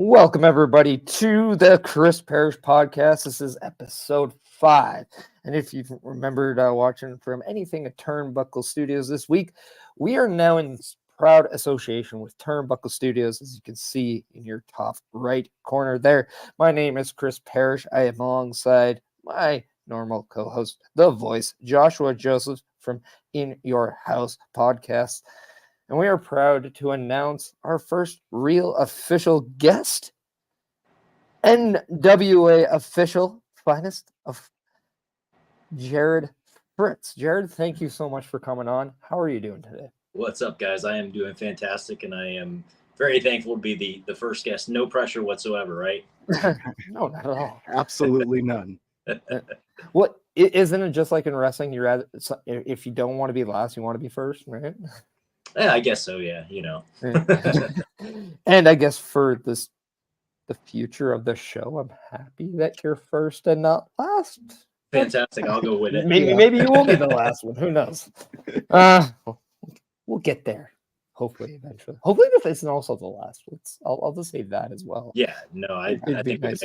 Welcome, everybody, to the Chris Perish podcast. This is episode 5. And if you've remembered watching from anything at Turnbuckle Studios this week, we are now in proud association with Turnbuckle Studios, as you can see in your top right corner there. My name is Chris Perish. I am alongside my normal co-host, the voice, Joshua Joseph from In Your House podcast. And we are proud to announce our first real official guest, NWA official, finest of Jarrod Fritz. Jarrod, thank you so much for coming on. How are you doing today? What's up, guys? I am doing fantastic, and I am very thankful to be the first guest. No pressure whatsoever, right? No, not at all. Absolutely none. What isn't it just like in wrestling? You rather, if you don't want to be last, you want to be first, right? Yeah, I guess so. Yeah, you know. And I guess for the future of the show, I'm happy that you're first and not last. Fantastic. I'll go with it. Maybe you will be the last one. Who knows? We'll get there. Hopefully, eventually. Hopefully, this isn't also the last one. I'll just say that as well. Yeah. No, I think nice.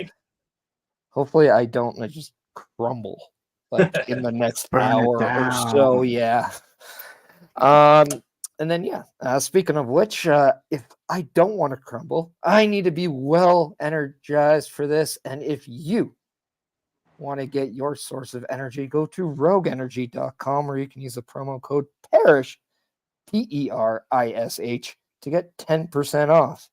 Hopefully, I don't just crumble like in the next hour or so. Yeah. And then, speaking of which, if I don't want to crumble, I need to be well energized for this. And if you want to get your source of energy, go to rogueenergy.com, where you can use the promo code PERISH, PERISH, to get 10% off.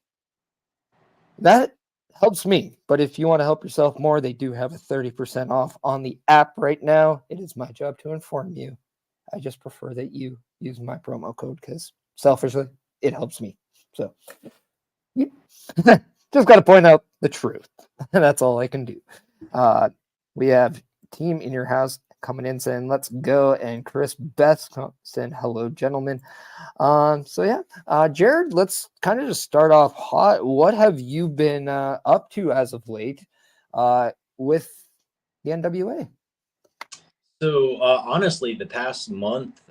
That helps me. But if you want to help yourself more, they do have a 30% off on the app right now. It is my job to inform you. I just prefer that you use my promo code because selfishly, it helps me. So just got to point out the truth. That's all I can do. We have Team In Your House coming in saying, let's go. And Chris Beth saying, hello, gentlemen. Jarrod, let's kind of just start off hot. What have you been up to as of late with the NWA? So honestly, the past month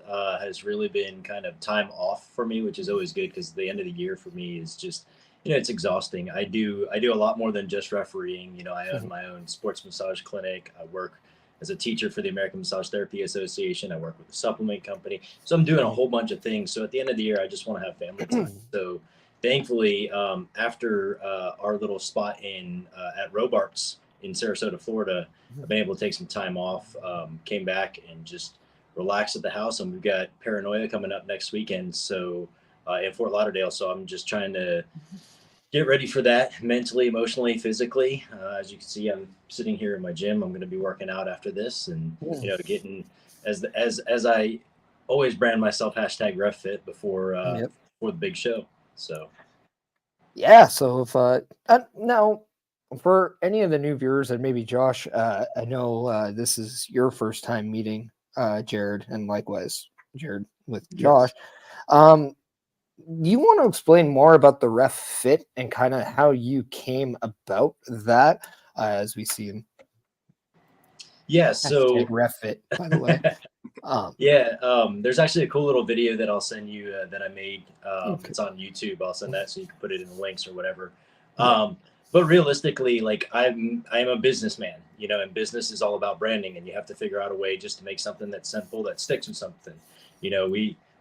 has really been kind of time off for me, which is always good because the end of the year for me is just, it's exhausting. I do a lot more than just refereeing. I own my own sports massage clinic. I work as a teacher for the American Massage Therapy Association. I work with a supplement company. So I'm doing a whole bunch of things. So at the end of the year, I just want to have family time. So thankfully, after our little spot at Robarts in Sarasota, Florida, I've been able to take some time off, came back and just relaxed at the house. And we've got Paranoia coming up next weekend. So in Fort Lauderdale. So I'm just trying to get ready for that mentally, emotionally, physically. As you can see, I'm sitting here in my gym. I'm going to be working out after this and, getting as I always brand myself #RefFit before the big show. So. Yeah. So if now, for any of the new viewers, and maybe Josh, I know this is your first time meeting Jarrod, and likewise Jarrod with Josh. Yes. Do you want to explain more about the RefFit and kind of how you came about that, as we see in? Yeah, so RefFit, by the way. There's actually a cool little video that I'll send you that I made. Okay. It's on YouTube. I'll send that so you can put it in the links or whatever. But realistically, like I am a businessman, and business is all about branding, and you have to figure out a way just to make something that's simple, that sticks with something.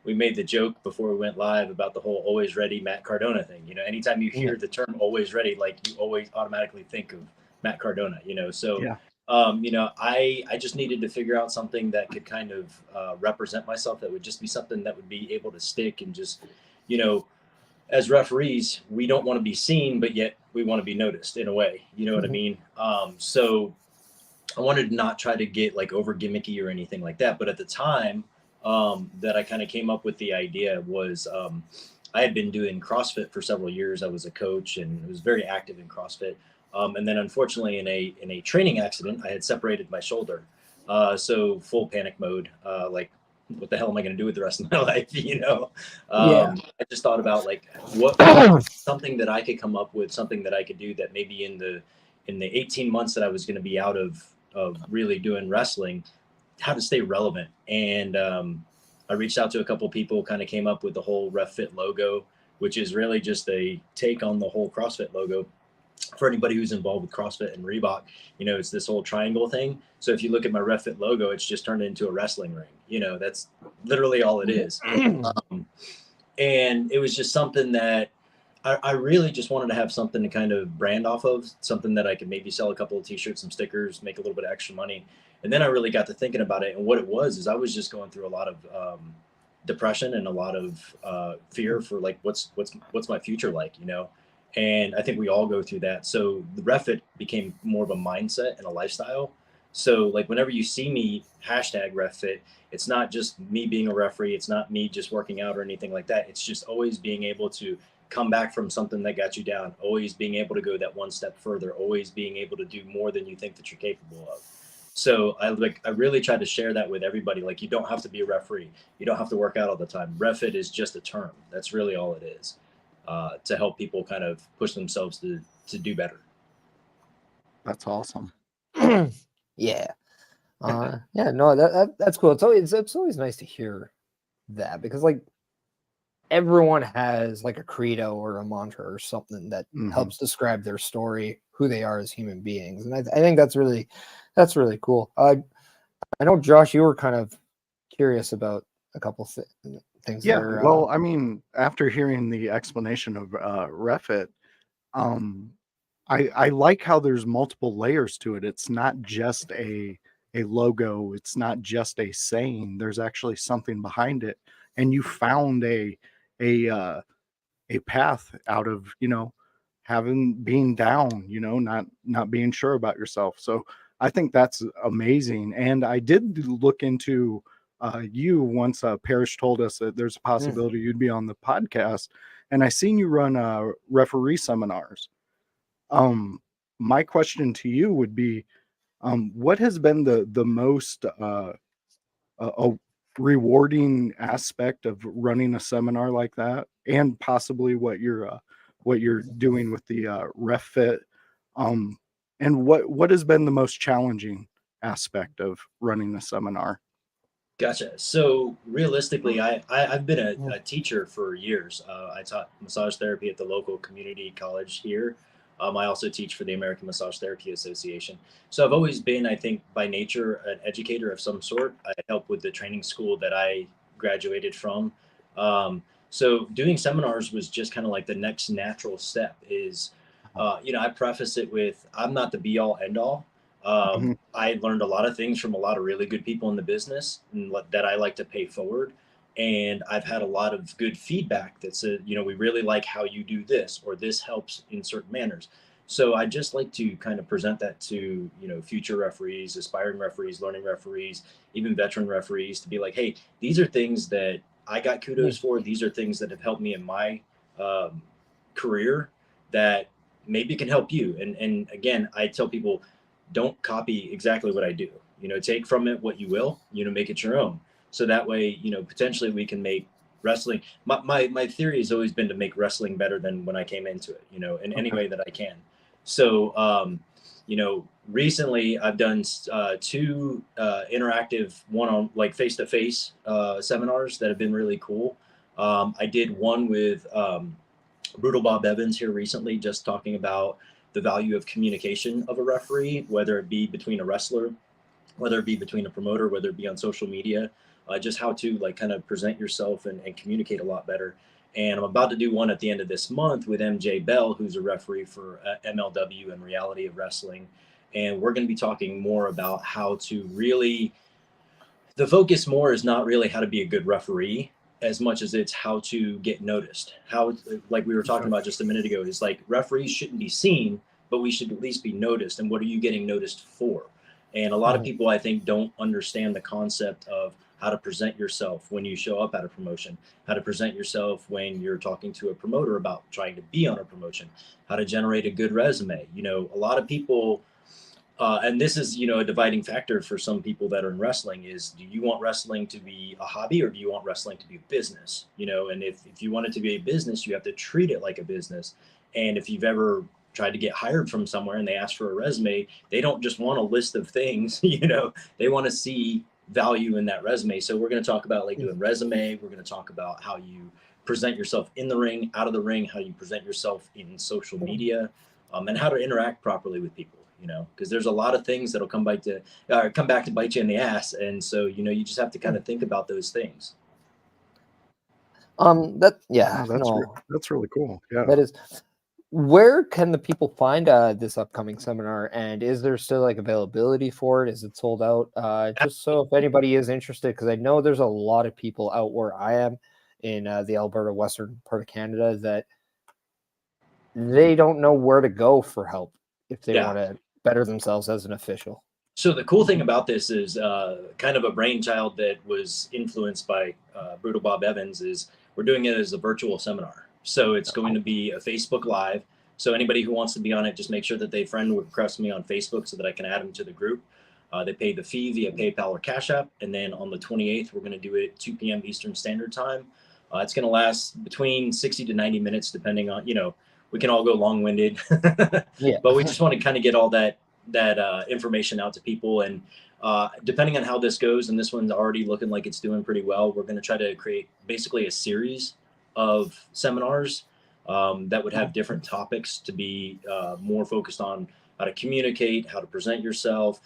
We made the joke before we went live about the whole always ready Matt Cardona thing. Anytime you hear the term always ready, like you always automatically think of Matt Cardona, So, I just needed to figure out something that could kind of represent myself, that would just be something that would be able to stick and just, as referees, we don't want to be seen, but yet we want to be noticed in a way. You know what I mean? So I wanted to not try to get like over gimmicky or anything like that. But at the time that I kind of came up with the idea was I had been doing CrossFit for several years. I was a coach and was very active in CrossFit. And then unfortunately in a training accident, I had separated my shoulder. So full panic mode, like, what the hell am I going to do with the rest of my life? I just thought about like what something that I could come up with, something that I could do that maybe in the 18 months that I was going to be out of really doing wrestling, how to stay relevant. And I reached out to a couple people, kind of came up with the whole RefFit logo, which is really just a take on the whole CrossFit logo. for anybody who's involved with CrossFit and Reebok, it's this whole triangle thing. So if you look at my RefFit logo, it's just turned into a wrestling ring. That's literally all it is. And it was just something that I really just wanted to have something to kind of brand off of, something that I could maybe sell a couple of t-shirts, some stickers, make a little bit of extra money. And then I really got to thinking about it. And what it was is I was just going through a lot of depression and a lot of fear for like, what's my future like, And I think we all go through that. So the RefFit became more of a mindset and a lifestyle. So like whenever you see me hashtag RefFit, it's not just me being a referee. It's not me just working out or anything like that. It's just always being able to come back from something that got you down, always being able to go that one step further, always being able to do more than you think that you're capable of. So I really tried to share that with everybody. Like, you don't have to be a referee. You don't have to work out all the time. RefFit is just a term. That's really all it is, to help people kind of push themselves to do better. That's awesome. Yeah. No, that's cool. It's always nice to hear that, because like everyone has like a credo or a mantra or something that helps describe their story, who they are as human beings. And I think that's really cool. I know, Josh, you were kind of curious about a couple things. Yeah. Well, I mean, after hearing the explanation of RefFit, I like how there's multiple layers to it. It's not just a logo. It's not just a saying. There's actually something behind it. And you found a path out of, being down, not being sure about yourself. So I think that's amazing. And I did look into you once. Perish told us that there's a possibility you'd be on the podcast, and I seen you run referee seminars. My question to you would be, what has been the most rewarding aspect of running a seminar like that, and possibly what you're doing with the RefFit, and what has been the most challenging aspect of running a seminar? Gotcha. So realistically, I've been a teacher for years. I taught massage therapy at the local community college here. I also teach for the American Massage Therapy Association. So I've always been, I think, by nature, an educator of some sort. I help with the training school that I graduated from. So doing seminars was just kind of like the next natural step. I preface it with, I'm not the be all end all. I learned a lot of things from a lot of really good people in the business that I like to pay forward. And I've had a lot of good feedback that said, we really like how you do this, or this helps in certain manners. So I just like to kind of present that to, future referees, aspiring referees, learning referees, even veteran referees, to be like, hey, these are things that I got kudos for. These are things that have helped me in my career that maybe can help you. And again, I tell people, don't copy exactly what I do. Take from it what you will, make it your own. So that way, potentially we can make wrestling. My theory has always been to make wrestling better than when I came into it, in any way that I can. So, recently I've done 2 interactive one-on, like face-to-face seminars that have been really cool. I did one with Brutal Bob Evans here recently, just talking about the value of communication of a referee, whether it be between a wrestler, whether it be between a promoter, whether it be on social media, just how to like kind of present yourself and communicate a lot better. And I'm about to do one at the end of this month with MJ Bell, who's a referee for MLW and Reality of Wrestling. And we're going to be talking more about how to really, the focus more is not really how to be a good referee as much as it's how to get noticed. How, like we were talking about just a minute ago, is like referees shouldn't be seen, but we should at least be noticed. And what are you getting noticed for? And a lot of people, I think, don't understand the concept of how to present yourself when you show up at a promotion, how to present yourself when you're talking to a promoter about trying to be on a promotion, how to generate a good resume. A lot of people, and this is, a dividing factor for some people that are in wrestling is, do you want wrestling to be a hobby, or do you want wrestling to be a business? And if you want it to be a business, you have to treat it like a business. And if you've ever tried to get hired from somewhere and they ask for a resume, they don't just want a list of things, they want to see value in that resume. So we're going to talk about like doing resume. We're going to talk about how you present yourself in the ring, out of the ring, how you present yourself in social media. and how to interact properly with people, because there's a lot of things that'll come back to bite you in the ass. And so, you just have to kind of think about those things. That's really cool. Yeah. That is. Where can the people find this upcoming seminar, and is there still like availability for it? Is it sold out? Just so if anybody is interested, because I know there's a lot of people out where I am in the Alberta western part of Canada that they don't know where to go for help if they want to better themselves as an official. So the cool thing about this is kind of a brainchild that was influenced by Brutal Bob Evans. Is we're doing it as a virtual seminar. So it's going to be a Facebook Live. So anybody who wants to be on it, just make sure that they friend request me on Facebook so that I can add them to the group. They pay the fee via PayPal or Cash App. And then on the 28th, we're going to do it at 2 p.m. Eastern Standard Time. It's going to last between 60 to 90 minutes, depending on, we can all go long-winded. But we just want to kind of get all that information out to people. And depending on how this goes, and this one's already looking like it's doing pretty well, we're going to try to create basically a series of seminars that would have different topics to be more focused on how to communicate, how to present yourself,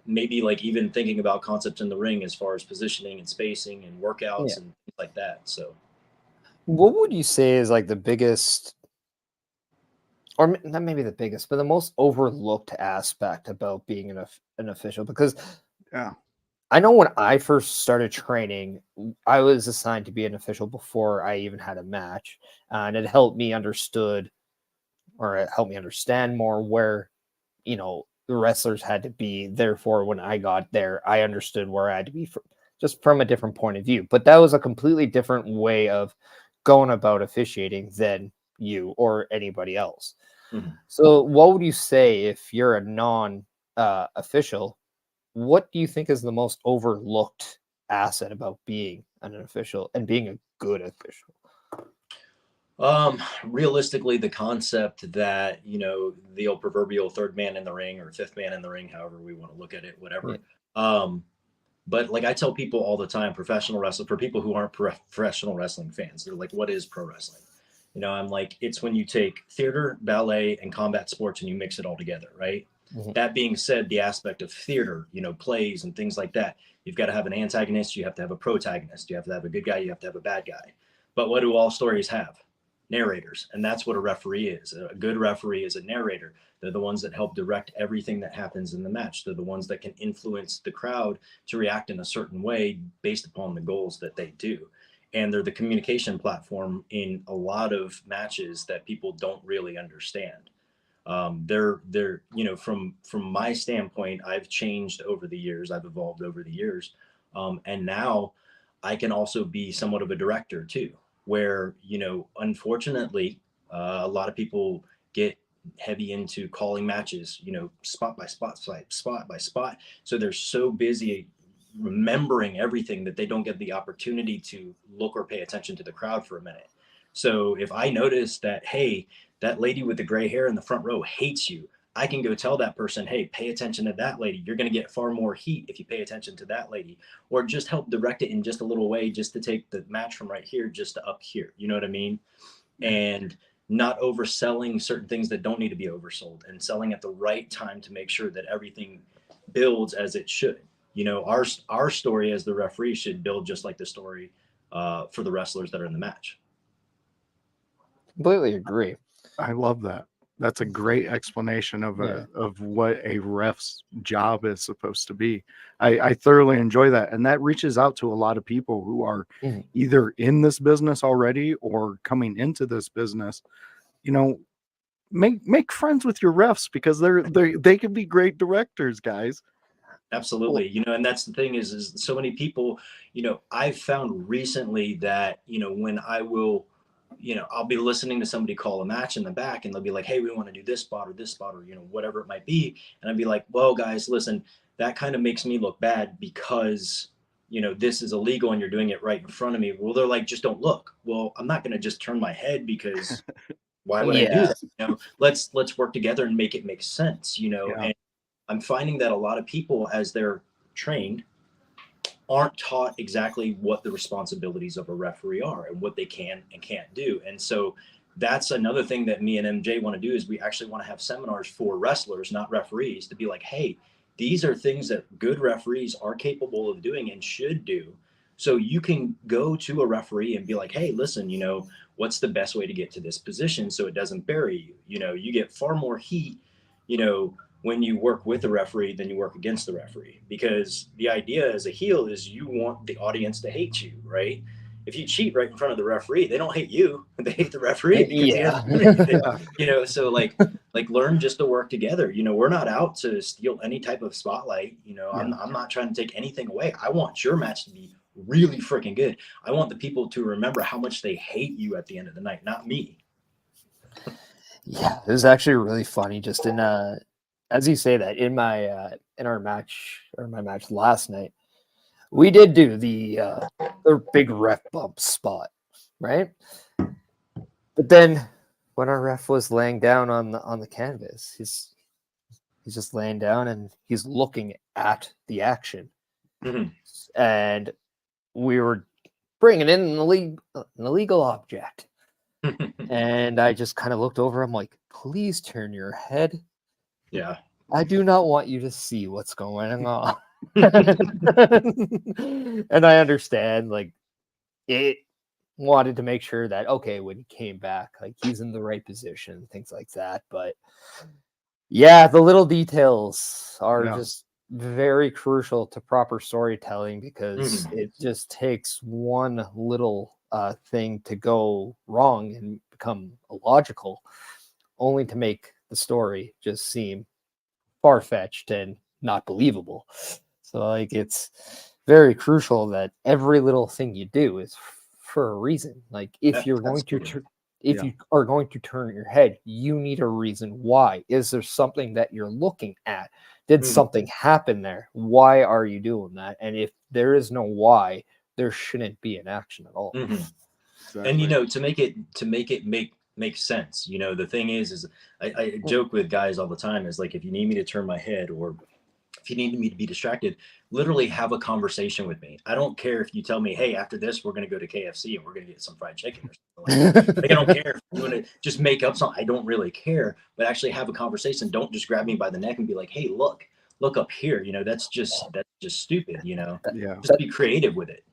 maybe like even thinking about concepts in the ring as far as positioning and spacing and workouts and things like that. So what would you say is like the biggest, or not maybe the biggest, but the most overlooked aspect about being an official? Because I know when I first started training, I was assigned to be an official before I even had a match, and it helped me understand more where, the wrestlers had to be. Therefore, when I got there, I understood where I had to be just from a different point of view. But that was a completely different way of going about officiating than you or anybody else. Mm-hmm. So what would you say if you're a non-official? What do you think is the most overlooked asset about being an official and being a good official? Realistically, the concept that, the old proverbial third man in the ring or fifth man in the ring, however we want to look at it, whatever. Yeah. But like I tell people all the time, professional wrestling, for people who aren't professional wrestling fans, they're like, what is pro wrestling? I'm like, it's when you take theater, ballet, and combat sports and you mix it all together, right? Mm-hmm. That being said, the aspect of theater, plays and things like that, you've got to have an antagonist, you have to have a protagonist, you have to have a good guy, you have to have a bad guy. But what do all stories have? Narrators. And that's what a referee is. A good referee is a narrator. They're the ones that help direct everything that happens in the match. They're the ones that can influence the crowd to react in a certain way based upon the goals that they do. And they're the communication platform in a lot of matches that people don't really understand. They're from my standpoint, I've changed over the years. I've evolved over the years. And now I can also be somewhat of a director too, where, unfortunately, a lot of people get heavy into calling matches, spot by spot, spot by spot. So they're so busy remembering everything that they don't get the opportunity to look or pay attention to the crowd for a minute. So if I notice that, hey, that lady with the gray hair in the front row hates you, I can go tell that person, hey, pay attention to that lady. You're going to get far more heat if you pay attention to that lady, or just help direct it in just a little way, just to take the match from right here, just to up here. You know what I mean? And not overselling certain things that don't need to be oversold, and selling at the right time to make sure that everything builds as it should. Our story as the referee should build just like the story for the wrestlers that are in the match. Completely agree. I love that. That's a great explanation of what a ref's job is supposed to be. I thoroughly enjoy that. And that reaches out to a lot of people who are either in this business already or coming into this business. Make friends with your refs, because they can be great directors, guys. Absolutely. And that's the thing is so many people, I've found recently that, when I will, I'll be listening to somebody call a match in the back, and they'll be like, hey, we want to do this spot or whatever it might be. And I'd be like, well, guys, listen, that kind of makes me look bad because, this is illegal and you're doing it right in front of me. Well, they're like, just don't look. Well, I'm not going to just turn my head, because why would I do that? Let's work together and make it make sense, and I'm finding that a lot of people, as they're trained, aren't taught exactly what the responsibilities of a referee are and what they can and can't do. And so that's another thing that me and MJ want to do, is we actually want to have seminars for wrestlers, not referees, to be like, hey, these are things that good referees are capable of doing and should do. So you can go to a referee and be like, hey, listen, what's the best way to get to this position so it doesn't bury you? You get far more heat, when you work with the referee than you work against the referee, because the idea as a heel is you want the audience to hate you, right? If you cheat right in front of the referee, they don't hate you, they hate the referee because he hasn't done anything. So like learn just to work together. We're not out to steal any type of spotlight. I'm not trying to take anything away. I want your match to be really freaking good. I want the people to remember how much they hate you at the end of the night, not me. Yeah, it was actually really funny. Just in as you say that, in my my match last night, we did do the big ref bump spot, right? But then when our ref was laying down on the canvas, he's just laying down and he's looking at the action, and we were bringing in an illegal object. And I just kind of looked over. I'm like, please turn your head. Yeah. I do not want you to see what's going on. And I understand, like, it wanted to make sure that, okay, when he came back, like, he's in the right position, things like that. But yeah, the little details are just very crucial to proper storytelling, because it just takes one little thing to go wrong and become illogical, only to make the story just seem far-fetched and not believable. So like, it's very crucial that every little thing you do is for a reason. Like, if you're going to you are going to turn your head, you need a reason why. Is there something that you're looking at? Did something happen there? Why are you doing that? And if there is no why, there shouldn't be an action at all. Exactly. And to make it make sense, the thing is I joke with guys all the time, is like, if you need me to turn my head, or if you need me to be distracted, literally have a conversation with me. I don't care if you tell me, hey, after this, we're going to go to KFC and we're going to get some fried chicken or something like that. Like, I don't care if you want to just make up something. I don't really care, but actually have a conversation. Don't just grab me by the neck and be like, hey, look up here. That's just stupid. Just be creative with it.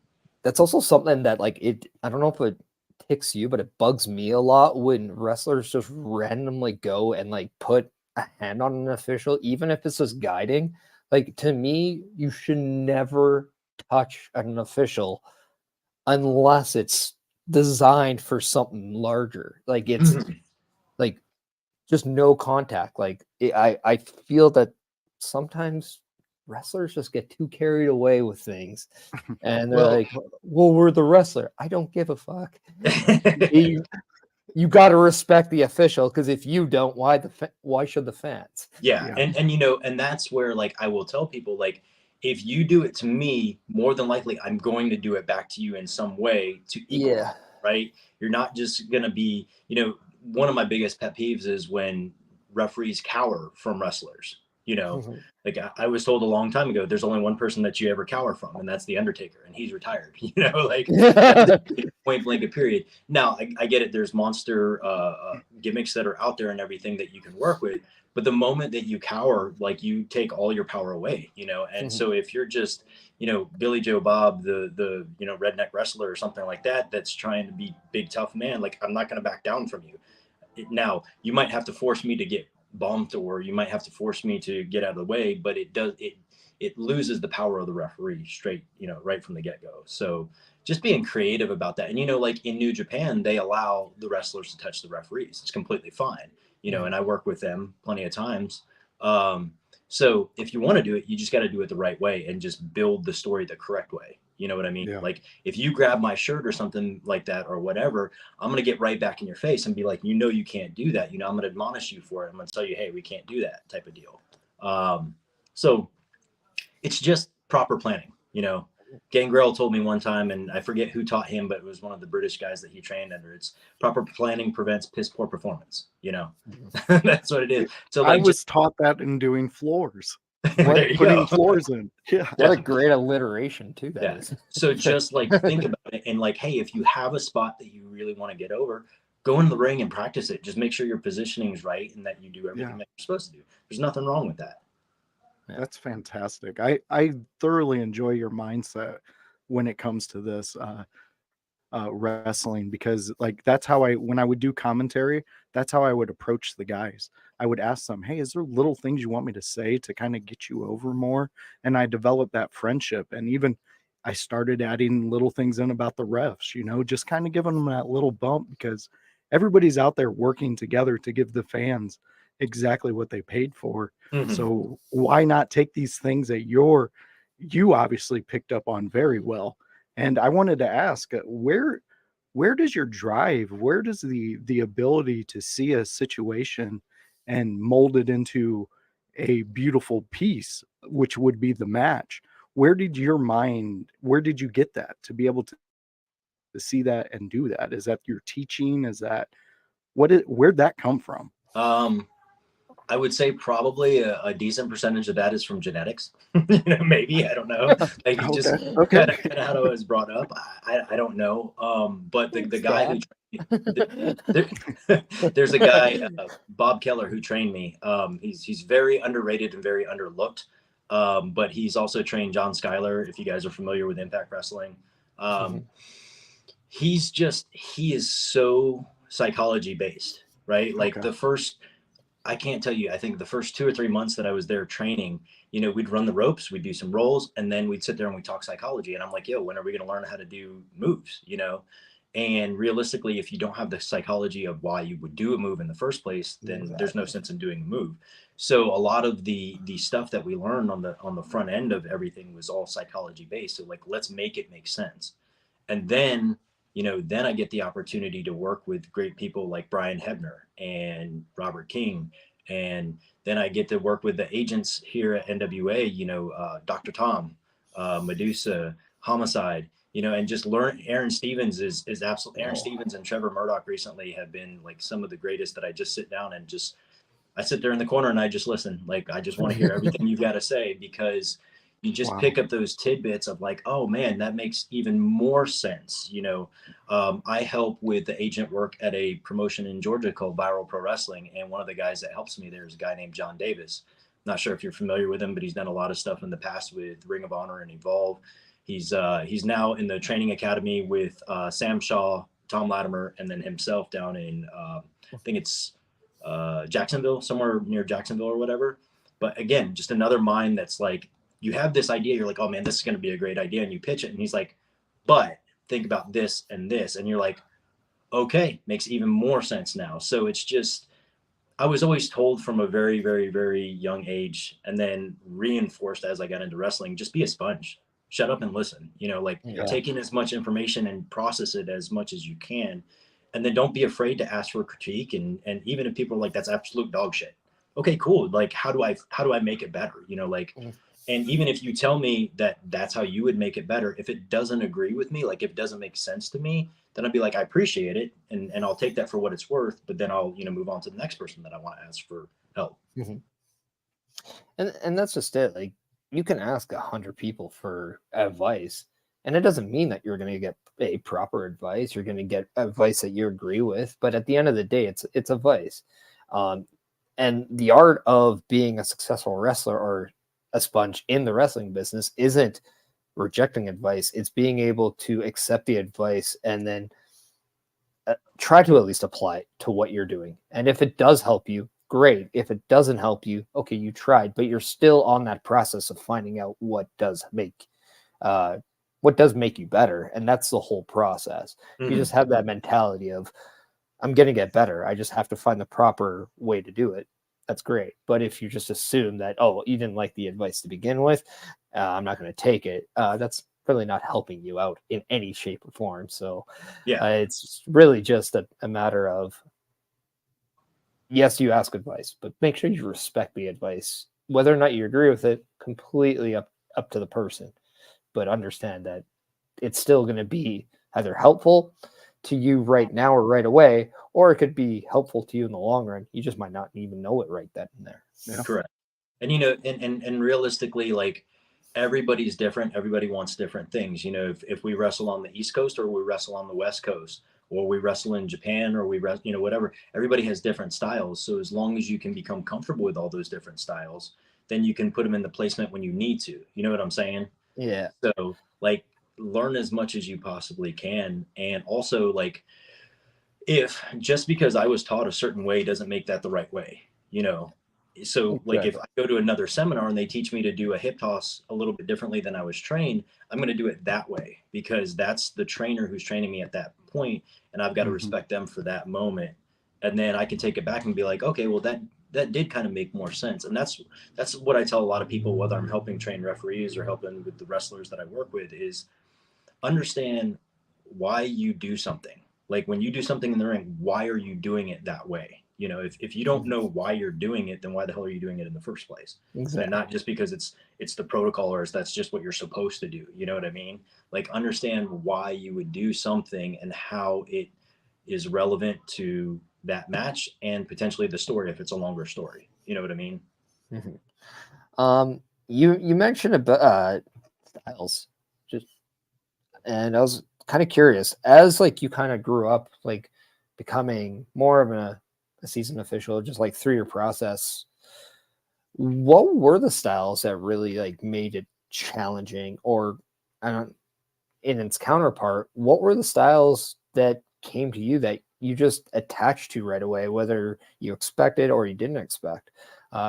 That's also something that, like, I don't know if it ticks you, but it bugs me a lot when wrestlers just randomly go and, like, put a hand on an official, even if it's just guiding. Like, to me, you should never touch an official unless it's designed for something larger. Like, it's like, just no contact. Like, I feel that sometimes wrestlers just get too carried away with things, and they're like, well, we're the wrestler. I don't give a fuck. You got to respect the official, because if you don't, why should the fans? And that's where, like, I will tell people, like, if you do it to me, more than likely I'm going to do it back to you in some way to equal, right? You're not just gonna be, one of my biggest pet peeves is when referees cower from wrestlers. Like, I was told a long time ago, there's only one person that you ever cower from, and that's the Undertaker, and he's retired. Like, point blank period. Now, I get it. There's monster gimmicks that are out there and everything that you can work with, but the moment that you cower, like, you take all your power away. And so if you're just, Billy Joe Bob, the redneck wrestler or something like that, that's trying to be big tough man, like, I'm not going to back down from you. Now, you might have to force me to get bumped, or you might have to force me to get out of the way, but it loses the power of the referee straight, right from the get-go. So just being creative about that. And, like in New Japan, they allow the wrestlers to touch the referees. It's completely fine, and I work with them plenty of times. So if you want to do it, you just got to do it the right way and just build the story the correct way. You know what I mean? Yeah. Like, if you grab my shirt or something like that or whatever, I'm going to get right back in your face and be like, you can't do that. I'm going to admonish you for it. I'm going to tell you, hey, we can't do that type of deal. So it's just proper planning. Gangrel told me one time, and I forget who taught him, but it was one of the British guys that he trained under. It's proper planning prevents piss poor performance. That's what it is. So, like, I was taught that in doing floors. Putting floors in. What a great alliteration too, that is. So just, like, think about it, and, like, hey, if you have a spot that you really want to get over, go in the ring and practice it. Just make sure your positioning is right and that you do everything that you're supposed to do. There's nothing wrong with that. That's fantastic. I thoroughly enjoy your mindset when it comes to this wrestling, because like that's how when I would do commentary, that's how I would approach the guys. I would ask them, hey, is there little things you want me to say to kind of get you over more? And I developed that friendship. And even I started adding little things in about the refs, just kind of giving them that little bump, because everybody's out there working together to give the fans exactly what they paid for. Mm-hmm. So why not take these things that you obviously picked up on very well? And I wanted to ask, where does your drive, where does the ability to see a situation and mold it into a beautiful piece, which would be the match? Where did you get that to be able to see that and do that? Is that your teaching? Is that where'd that come from? I would say probably a decent percentage of that is from genetics. Maybe, I don't know. Like just kind of how I was brought up. I don't know. But the guy there's a guy, Bob Keller, who trained me. He's very underrated and very underlooked. But he's also trained John Schuyler, if you guys are familiar with Impact Wrestling. He is so psychology based, right? Like I can't tell you, I think the first 2 or 3 months that I was there training, we'd run the ropes, we'd do some rolls, and then we'd sit there and we'd talk psychology. And I'm like, yo, when are we going to learn how to do moves, And realistically, if you don't have the psychology of why you would do a move in the first place, then there's no sense in doing a move. So a lot of the stuff that we learned on the front end of everything was all psychology based. So like, let's make it make sense. And then then I get the opportunity to work with great people like Brian Hebner and Robert King. And then I get to work with the agents here at NWA, Dr. Tom, Medusa, Homicide, and just learn. Aaron Stevens is absolutely, Aaron Stevens and Trevor Murdoch recently have been like some of the greatest that I just sit down and I sit there in the corner and I just listen. Like, I just want to hear everything you've got to say, because you just pick up those tidbits of like, oh man, that makes even more sense. I help with the agent work at a promotion in Georgia called Viral Pro Wrestling. And one of the guys that helps me there is a guy named John Davis. Not sure if you're familiar with him, but he's done a lot of stuff in the past with Ring of Honor and Evolve. He's now in the training academy with Sam Shaw, Tom Latimer, and then himself down in, I think it's Jacksonville, somewhere near Jacksonville or whatever. But again, just another mind that's like, you have this idea, you're like, oh man, this is going to be a great idea. And you pitch it and he's like, but think about this and this. And you're like, okay, makes even more sense now. So it's just, I was always told from a very, very, very young age, and then reinforced as I got into wrestling, just be a sponge, shut up and listen, take in as much information and process it as much as you can. And then don't be afraid to ask for critique. And even if people are like, that's absolute dog shit. Okay, cool. Like, how do I make it better? And even if you tell me that that's how you would make it better, if it doesn't agree with me, like if it doesn't make sense to me, then I'd be like, I appreciate it. And I'll take that for what it's worth, but then I'll, move on to the next person that I want to ask for help. Mm-hmm. And that's just it. Like, you can ask 100 people for advice, and it doesn't mean that you're going to get a proper advice. You're going to get advice that you agree with, but at the end of the day, it's advice. And the art of being a successful wrestler or a sponge in the wrestling business isn't rejecting advice. It's being able to accept the advice and then try to at least apply it to what you're doing. And if it does help you, great. If it doesn't help you, okay, you tried, but you're still on that process of finding out what does make you better. And that's the whole process. Mm-hmm. You just have that mentality of, I'm going to get better. I just have to find the proper way to do it. That's great. But if you just assume that, oh, you didn't like the advice to begin with, I'm not going to take it. That's really not helping you out in any shape or form. So it's really just a matter of, yes, you ask advice, but make sure you respect the advice. Whether or not you agree with it, completely up to the person. But understand that it's still going to be either helpful to you right now or right away, or it could be helpful to you in the long run. You just might not even know it right then and there. Yeah. Correct. And and realistically, like, everybody's different. Everybody wants different things. If we wrestle on the East Coast or we wrestle on the West Coast, or we wrestle in Japan, or we wrestle, whatever. Everybody has different styles. So as long as you can become comfortable with all those different styles, then you can put them in the placement when you need to. You know what I'm saying? Yeah. So like learn as much as you possibly can. And also like, if just because I was taught a certain way doesn't make that the right way, So like if Exactly. I go to another seminar and they teach me to do a hip toss a little bit differently than I was trained, I'm going to do it that way because that's the trainer who's training me at that point, and I've got to Mhm. respect them for that moment. And then I can take it back and be like, okay, well that did kind of make more sense. And that's what I tell a lot of people, whether I'm helping train referees or helping with the wrestlers that I work with, is understand why you do something. Like when you do something in the ring, why are you doing it that way? If you don't Mhm. know why you're doing it, then why the hell are you doing it in the first place? Exactly. Not just because it's the protocol or that's just what you're supposed to do. You know what I mean? Like understand why you would do something and how it is relevant to that match and potentially the story if it's a longer story. You know what I mean? Mhm. You mentioned about styles, just and I was kind of curious as like you kind of grew up like becoming more of a seasoned official, just like through your process. What were the styles that really like made it challenging, or I don't in its counterpart, what were the styles that came to you that you just attached to right away, whether you expected or you didn't expect?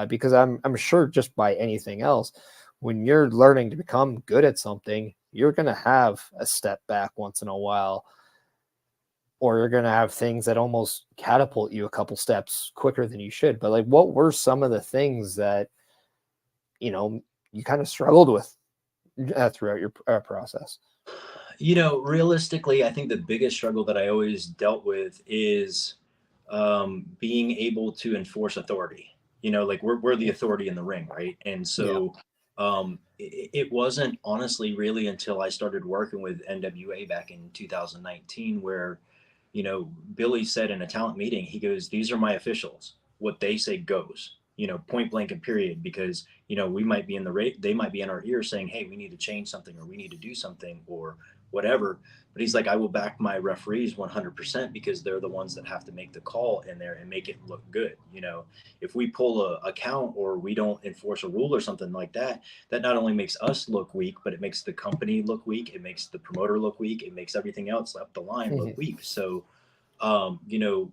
Because I'm sure just by anything else, when you're learning to become good at something, you're gonna have a step back once in a while, or you're gonna have things that almost catapult you a couple steps quicker than you should. But like, what were some of the things that you know you kind of struggled with throughout your process? Realistically, I think the biggest struggle that I always dealt with is being able to enforce authority. Like we're the authority in the ring, right? And Yeah. so it wasn't honestly really until I started working with NWA back in 2019 where, Billy said in a talent meeting, he goes, "These are my officials. What they say goes." Point blank and period, because we might be in the rate, they might be in our ear saying, "Hey, we need to change something, or we need to do something, or whatever." But he's like, I will back my referees 100% because they're the ones that have to make the call in there and make it look good. If we pull a count or we don't enforce a rule or something like that, that not only makes us look weak, but it makes the company look weak. It makes the promoter look weak. It makes everything else up the line look weak. So, um, you know,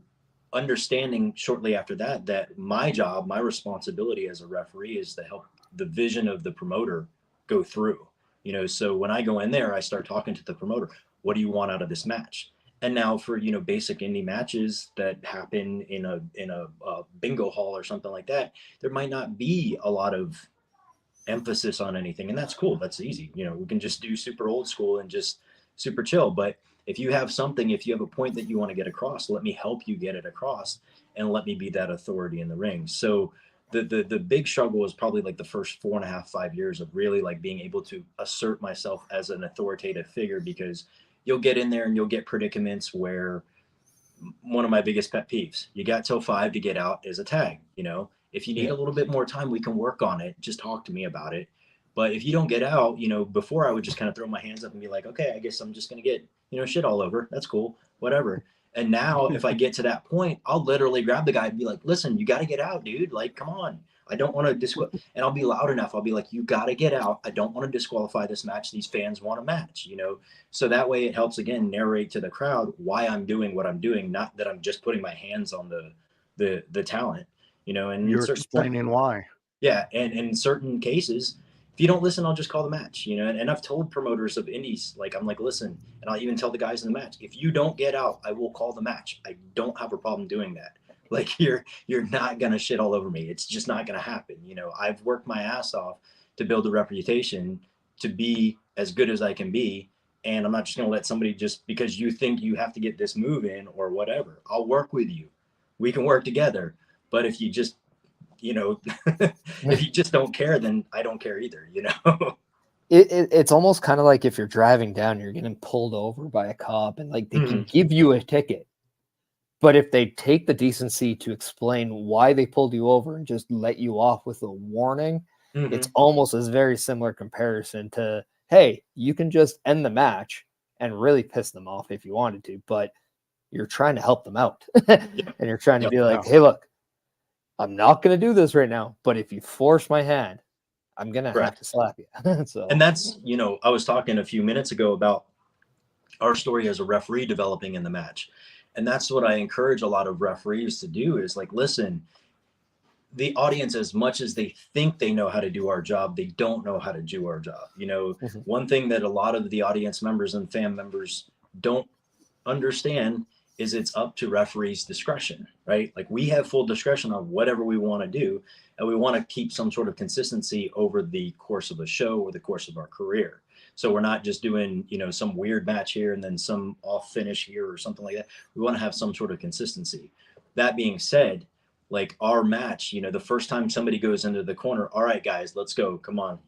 understanding shortly after that my job, my responsibility as a referee is to help the vision of the promoter go through. So when I go in there, I start talking to the promoter. What do you want out of this match? And now for basic indie matches that happen in a bingo hall or something like that, there might not be a lot of emphasis on anything, and that's cool. That's easy. We can just do super old school and just super chill. But if you have something, if you have a point that you want to get across, let me help you get it across, and let me be that authority in the ring. So the big struggle was probably like the first 4.5, 5 years of really like being able to assert myself as an authoritative figure, because you'll get in there and you'll get predicaments where one of my biggest pet peeves, you got till 5 to get out, is a tag. If you need Yeah. a little bit more time, we can work on it. Just talk to me about it. But if you don't get out, before I would just kind of throw my hands up and be like, okay, I guess I'm just going to get, shit all over. That's cool. Whatever. And now if I get to that point, I'll literally grab the guy and be like, listen, you got to get out, dude. Like, come on. I don't want to and I'll be loud enough. I'll be like, you got to get out. I don't want to disqualify this match. These fans want a match. So that way it helps, again, narrate to the crowd why I'm doing what I'm doing, not that I'm just putting my hands on the talent, and You're certain, explaining why. yeah. And in certain cases, if you don't listen, I'll just call the match, and I've told promoters of indies, like, I'm like, listen, and I'll even tell the guys in the match, if you don't get out, I will call the match. I don't have a problem doing that. Like, you're not going to shit all over me. It's just not going to happen. I've worked my ass off to build a reputation to be as good as I can be. And I'm not just going to let somebody, just because you think you have to get this move in or whatever. I'll work with you. We can work together. But if you just, if you just don't care, then I don't care either. It's almost kind of like if you're driving down, you're getting pulled over by a cop, and like they can give you a ticket, but if they take the decency to explain why they pulled you over and just let you off with a warning, it's almost as very similar comparison to, hey, you can just end the match and really piss them off if you wanted to, but you're trying to help them out. And you're trying to be like, hey, look, I'm not going to do this right now, but if you force my hand, I'm going to have to slap you. So, and that's, I was talking a few minutes ago about our story as a referee developing in the match. And that's what I encourage a lot of referees to do is like, listen, the audience, as much as they think they know how to do our job, they don't know how to do our job. One thing that a lot of the audience members and fan members don't understand is it's up to referees' discretion, right? Like we have full discretion on whatever we want to do, and we want to keep some sort of consistency over the course of a show or the course of our career. So we're not just doing, some weird match here and then some off finish here or something like that. We want to have some sort of consistency. That being said, like our match, the first time somebody goes into the corner, all right, guys, let's go. Come on,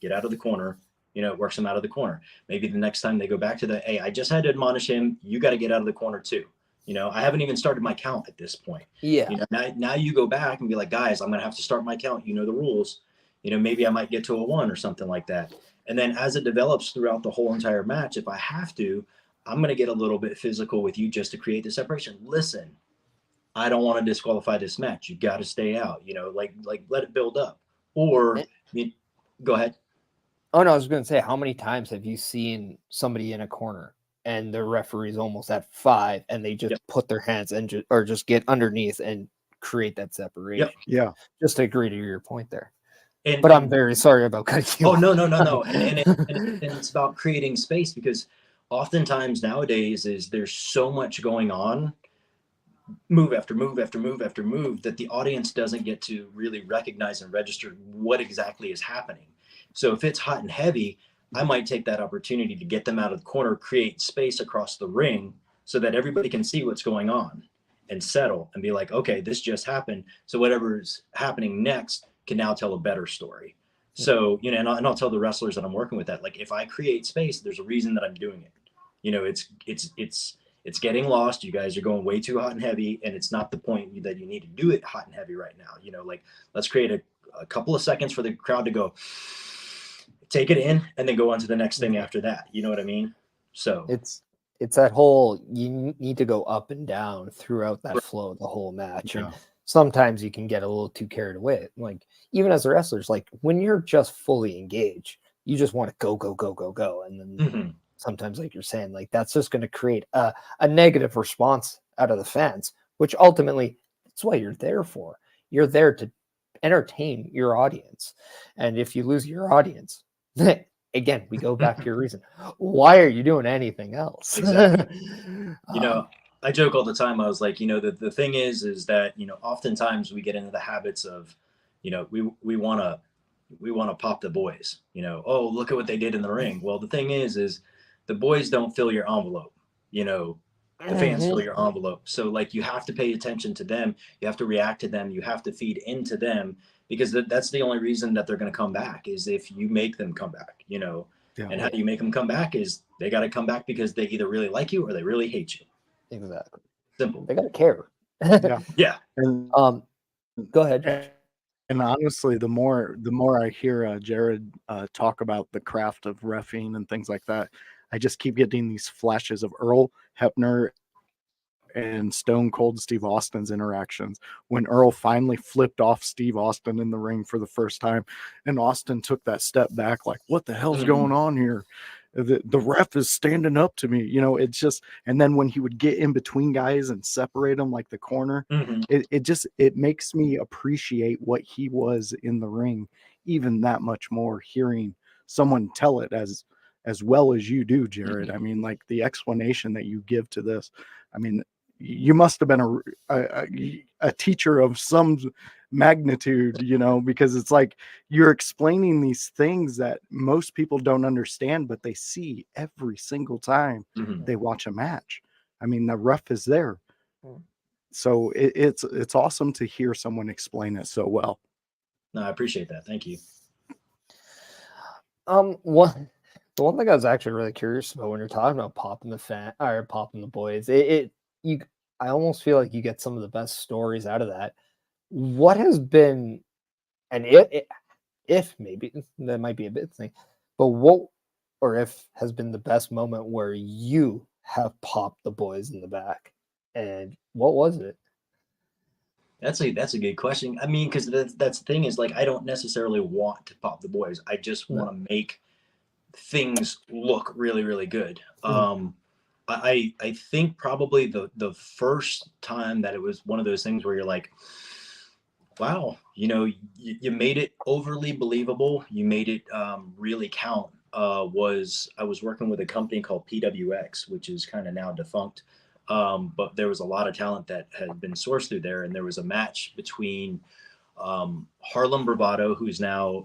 get out of the corner. It works them out of the corner. Maybe the next time they go back to hey, I just had to admonish him. You got to get out of the corner too. I haven't even started my count at this point. Yeah. Now you go back and be like, guys, I'm going to have to start my count. The rules. Maybe I might get to a 1 or something like that. And then as it develops throughout the whole entire match, if I have to, I'm going to get a little bit physical with you just to create the separation. Listen, I don't want to disqualify this match. You got to stay out, like let it build up. Or go ahead. Oh, no, I was going to say, how many times have you seen somebody in a corner and the referee's almost at 5 and they just put their hands and just get underneath and create that separation? Yeah. Just to agree to your point there. But I'm very sorry about cutting you off. No. And it's about creating space, because oftentimes nowadays there's so much going on, move after move after move after move, that the audience doesn't get to really recognize and register what exactly is happening. So if it's hot and heavy, I might take that opportunity to get them out of the corner, create space across the ring so that everybody can see what's going on and settle and be like, okay, this just happened. So whatever's happening next can now tell a better story. So, and I'll tell the wrestlers that I'm working with that, like, if I create space, there's a reason that I'm doing it. It's getting lost. You guys are going way too hot and heavy, and it's not the point that you need to do it hot and heavy right now. Like, let's create a couple of seconds for the crowd to go, take it in, and then go on to the next thing after that. You know what I mean? So it's that whole, you need to go up and down throughout that flow of the whole match. And sometimes you can get a little too carried away. Like, even as wrestlers, like when you're just fully engaged, you just want to go, go, go, go, go. And then sometimes, like you're saying, like that's just going to create a negative response out of the fans, which ultimately that's what you're there for. You're there to entertain your audience. And if you lose your audience, again, we go back to your reason. Why are you doing anything else? Exactly. I joke all the time. I was like, the thing is that, oftentimes we get into the habits of, we want to pop the boys, oh, look at what they did in the ring. Well, the thing is the boys don't fill your envelope, the fans fill your envelope. So like, you have to pay attention to them. You have to react to them. You have to feed into them, because that's the only reason that they're going to come back, is if you make them come back, and how do you make them come back is they got to come back because they either really like you or they really hate you. Exactly. Simple. They got to care. Yeah. And go ahead. And honestly, the more I hear Jarrod talk about the craft of reffing and things like that, I just keep getting these flashes of Earl Hebner and Stone Cold Steve Austin's interactions, when Earl finally flipped off Steve Austin in the ring for the first time, and Austin took that step back like, what the hell's going on here? The ref is standing up to me, it's just, and then when he would get in between guys and separate them like the corner, it makes me appreciate what he was in the ring even that much more, hearing someone tell it as well as you do, Jarrod. I mean, like the explanation that you give to this, I mean, you must have been a teacher of some magnitude, because it's like you're explaining these things that most people don't understand, but they see every single time they watch a match. I mean, the ref is there. So it's awesome to hear someone explain it so well. No, I appreciate that. Thank you. The one thing I was actually really curious about when you're talking about popping the boys, I almost feel like you get some of the best stories out of that. What has been, and if maybe that might be a bit thing, but what or if has been the best moment where you have popped the boys in the back? and what was it? That's a good question. I mean, because that's the thing is like I don't necessarily want to pop the boys. I just want to make things look really, really good. I think probably the first time that it was one of those things where you're like, wow, you made it overly believable. You made it really count. Was I was working with a company called PWX, which is kind of now defunct. But there was a lot of talent that had been sourced through there, and there was a match between Harlem Bravado, who's now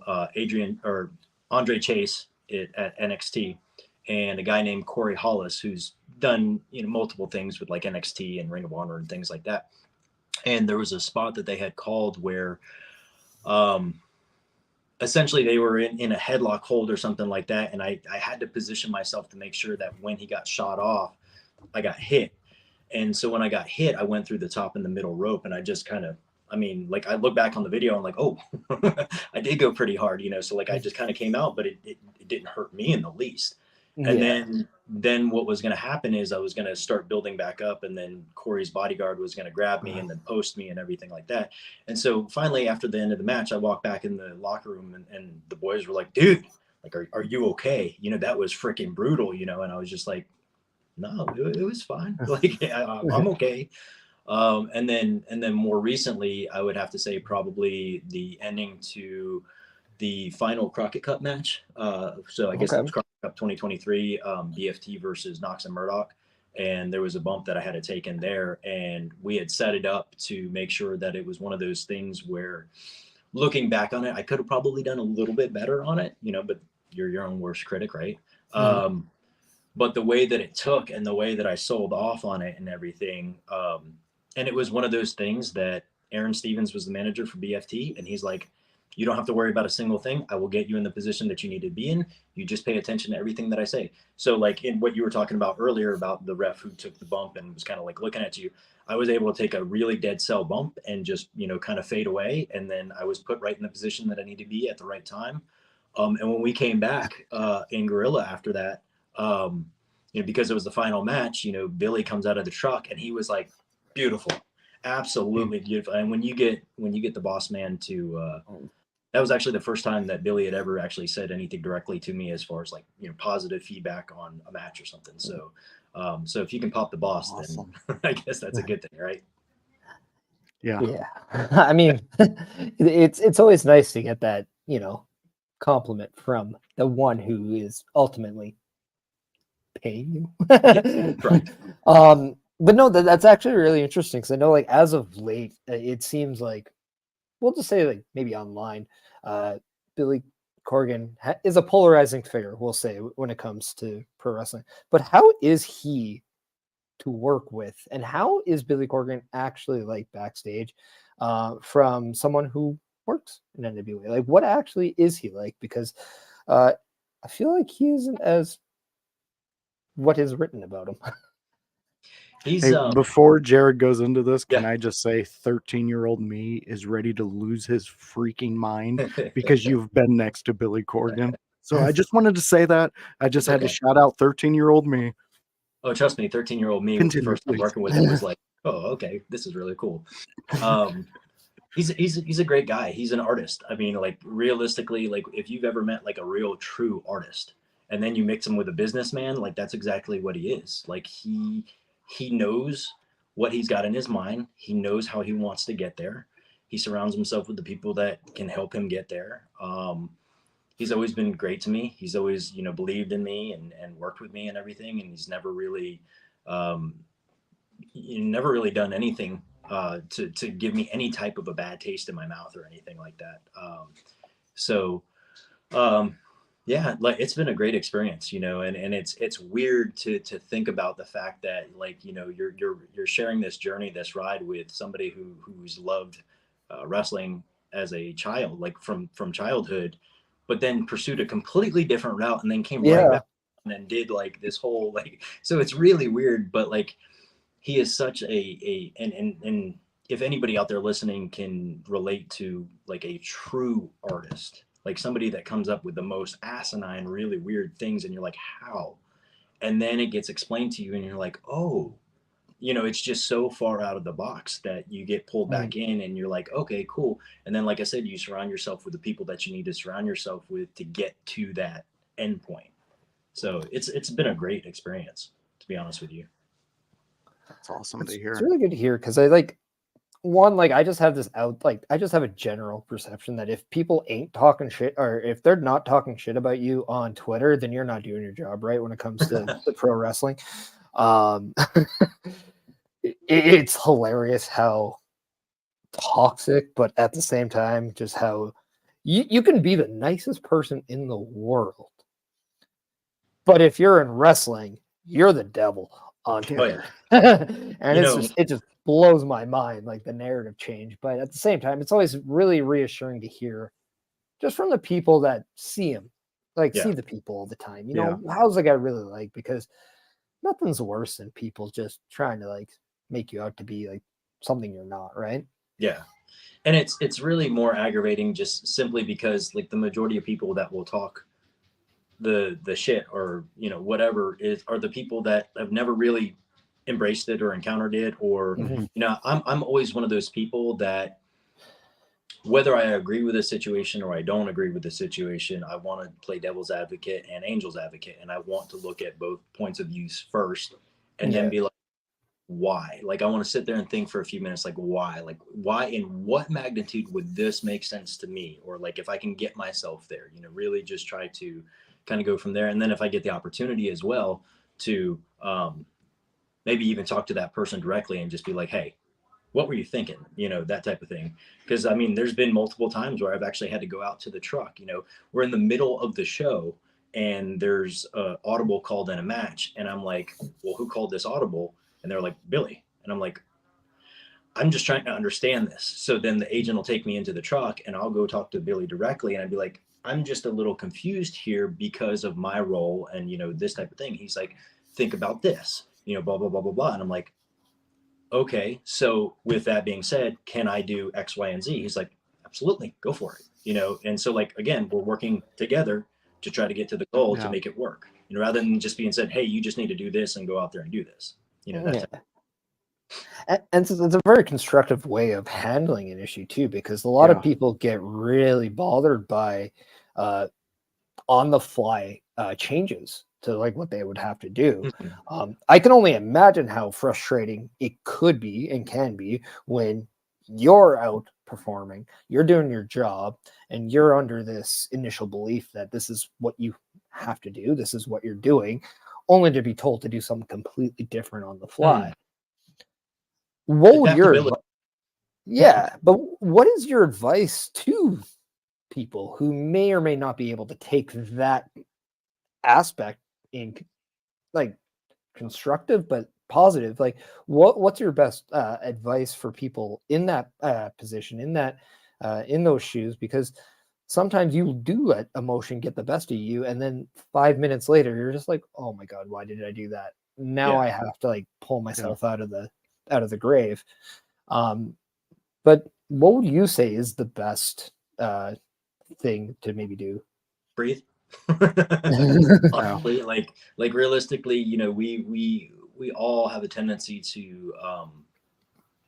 Andre Chase at NXT, and a guy named Corey Hollis, who's done multiple things with like NXT and Ring of Honor and things like that. And there was a spot that they had called where essentially they were in a headlock hold or something like that, and I had to position myself to make sure that when he got shot off, I got hit. And so when I got hit, I went through the top and the middle rope, and I just kind of, I mean, like I look back on the video, I'm like, oh, I did go pretty hard, so like I just kind of came out, but it didn't hurt me in the least. And then what was going to happen is I was going to start building back up, and then Corey's bodyguard was going to grab me and then post me and everything like that. And so finally, after the end of the match, I walked back in the locker room, and the boys were like, dude, like, are you okay? That was freaking brutal, and I was just like, no, it was fine. Like, I'm okay. And then more recently, I would have to say probably the ending to the final Crockett Cup match. So I guess it was Crockett Cup 2023, BFT versus Knox and Murdoch. And there was a bump that I had to take in there. And we had set it up to make sure that it was one of those things where, looking back on it, I could have probably done a little bit better on it, but you're your own worst critic, right? But the way that it took and the way that I sold off on it and everything, and it was one of those things that Aaron Stevens was the manager for BFT, and he's like, you don't have to worry about a single thing. I will get you in the position that you need to be in. You just pay attention to everything that I say. So like in what you were talking about earlier about the ref who took the bump and was kind of like looking at you, I was able to take a really dead cell bump and just, kind of fade away. And then I was put right in the position that I need to be at the right time. And when we came back in Gorilla after that, because it was the final match, Billy comes out of the truck and he was like, beautiful, absolutely beautiful. And when you get the boss man to, that was actually the first time that Billy had ever actually said anything directly to me as far as like, positive feedback on a match or something. So, so if you can pop the boss, then I guess that's a good thing, right? Yeah. I mean, it's always nice to get that, compliment from the one who is ultimately paying you. Right. But no, that's actually really interesting, because I know, like, as of late, it seems like, we'll just say, like, maybe online, Billy Corgan is a polarizing figure, we'll say, when it comes to pro wrestling. But how is he to work with, and how is Billy Corgan actually like backstage, from someone who works in NWA? Like, what actually is he like? Because I feel like he isn't as what is written about him. He's Hey, before Jarrod goes into this, can Yeah. I just say 13-year-old me is ready to lose his freaking mind because you've been next to Billy Corgan. So I just wanted to say that. I just had to shout out 13-year-old me. Oh, trust me, 13-year-old me, Continue, first time please. working with him was like, oh, okay, this is really cool. He's a great guy. He's an artist. I mean, like, realistically, like, if you've ever met like a real true artist and then you mix him with a businessman, like, that's exactly what he is. Like, he knows what he's got in his mind. He knows how he wants to get there. He surrounds himself with the people that can help him get there. He's always been great to me. He's always, believed in me and worked with me and everything. And he's never really, done anything to give me any type of a bad taste in my mouth or anything like that. Yeah, like, it's been a great experience, and it's weird to think about the fact that, like, you're sharing this journey, this ride with somebody who's loved wrestling as a child, like from childhood, but then pursued a completely different route and then came right back and then did like this whole, like, so it's really weird, but like, he is such and if anybody out there listening can relate to like a true artist, like somebody that comes up with the most asinine, really weird things, and you're like, how? And then it gets explained to you and you're like, oh, you know, it's just so far out of the box that you get pulled back in and you're like, okay, cool. And then, like I said, you surround yourself with the people that you need to surround yourself with to get to that end point. So it's been a great experience, to be honest with you. That's awesome to hear. It's really good to hear, because I like, one, like, I just have this out, like, I just have a general perception that if people ain't talking shit, or if they're not talking shit about you on Twitter, then you're not doing your job right when it comes to pro wrestling. It's hilarious how toxic, but at the same time, just how you can be the nicest person in the world, but if you're in wrestling, you're the devil on Twitter. And it just blows my mind, like the narrative change. But at the same time, it's always really reassuring to hear just from the people that see him, like see the people all the time. You know, how's the guy really like? Because nothing's worse than people just trying to like make you out to be like something you're not, right? Yeah. And it's really more aggravating just simply because like the majority of people that will talk the shit or, you know, whatever are the people that have never really embraced it or encountered it, or you know, I'm always one of those people that whether I agree with a situation or I don't agree with the situation, I want to play devil's advocate and angel's advocate, and I want to look at both points of views first and then be like, why? Like, I want to sit there and think for a few minutes, like, why in what magnitude would this make sense to me? Or like, if I can get myself there, you know, really just try to kind of go from there. And then if I get the opportunity as well to maybe even talk to that person directly and just be like, hey, what were you thinking? You know, that type of thing. Because I mean, there's been multiple times where I've actually had to go out to the truck. You know, we're in the middle of the show and there's a audible called in a match. And I'm like, well, who called this audible? And they're like, Billy. And I'm like, I'm just trying to understand this. So then the agent will take me into the truck and I'll go talk to Billy directly. And I'd be like, I'm just a little confused here because of my role and, you know, this type of thing. He's like, think about this, you know, blah, blah, blah, blah, blah. And I'm like, okay, so with that being said, can I do X, Y, and Z? He's like, absolutely, go for it. You know, and so like, again, we're working together to try to get to the goal to make it work. You know, rather than just being said, hey, you just need to do this and go out there and do this. You know, that's and so it's a very constructive way of handling an issue too, because a lot of people get really bothered by on the fly changes to like what they would have to do. I can only imagine how frustrating it could be and can be when you're out performing, you're doing your job, and you're under this initial belief that this is what you have to do, this is what you're doing, only to be told to do something completely different on the fly. What would your but what is your advice to people who may or may not be able to take that aspect in like constructive but positive? Like what's your best advice for people in that position, in that in those shoes? Because sometimes you do let emotion get the best of you, and then 5 minutes later you're just like, oh my god, why did I do that? Now I have to like pull myself out of the grave. But what would you say is the best thing to maybe do? Breathe. Honestly, like realistically, you know, we all have a tendency to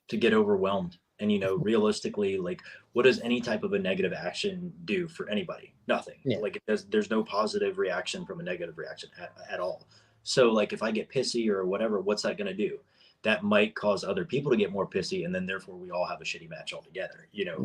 get overwhelmed. And, you know, realistically, like, what does any type of a negative action do for anybody? Nothing. Like, there's no positive reaction from a negative reaction at all. So like, if I get pissy or whatever, what's that going to do? That might cause other people to get more pissy, and then therefore we all have a shitty match altogether, you know?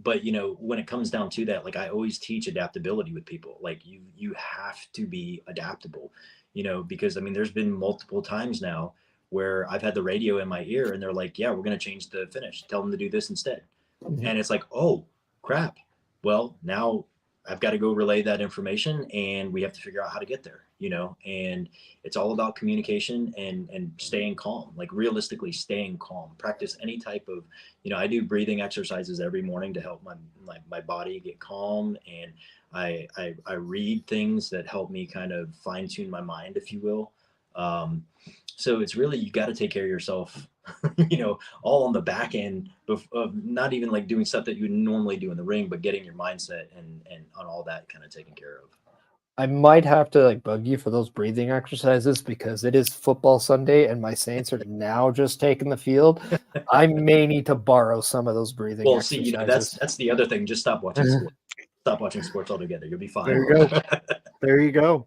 But you know, when it comes down to that, like, I always teach adaptability with people. Like, you have to be adaptable, you know, because I mean, there's been multiple times now where I've had the radio in my ear and they're like, yeah, we're going to change the finish. Tell them to do this instead. And it's like, oh crap. Well, now I've got to go relay that information and we have to figure out how to get there, you know? And it's all about communication and staying calm, like realistically staying calm. Practice any type of, you know, I do breathing exercises every morning to help my body get calm. And I read things that help me kind of fine tune my mind, if you will. So it's really, you got to take care of yourself, you know, all on the back end of not even like doing stuff that you would normally do in the ring, but getting your mindset and on all that kind of taken care of. I might have to like bug you for those breathing exercises because it is football Sunday and my Saints are now just taking the field. I may need to borrow some of those breathing Well, see, exercises. that's the other thing. Just stop watching sports. Stop watching sports altogether. You'll be fine. There you go. There you go.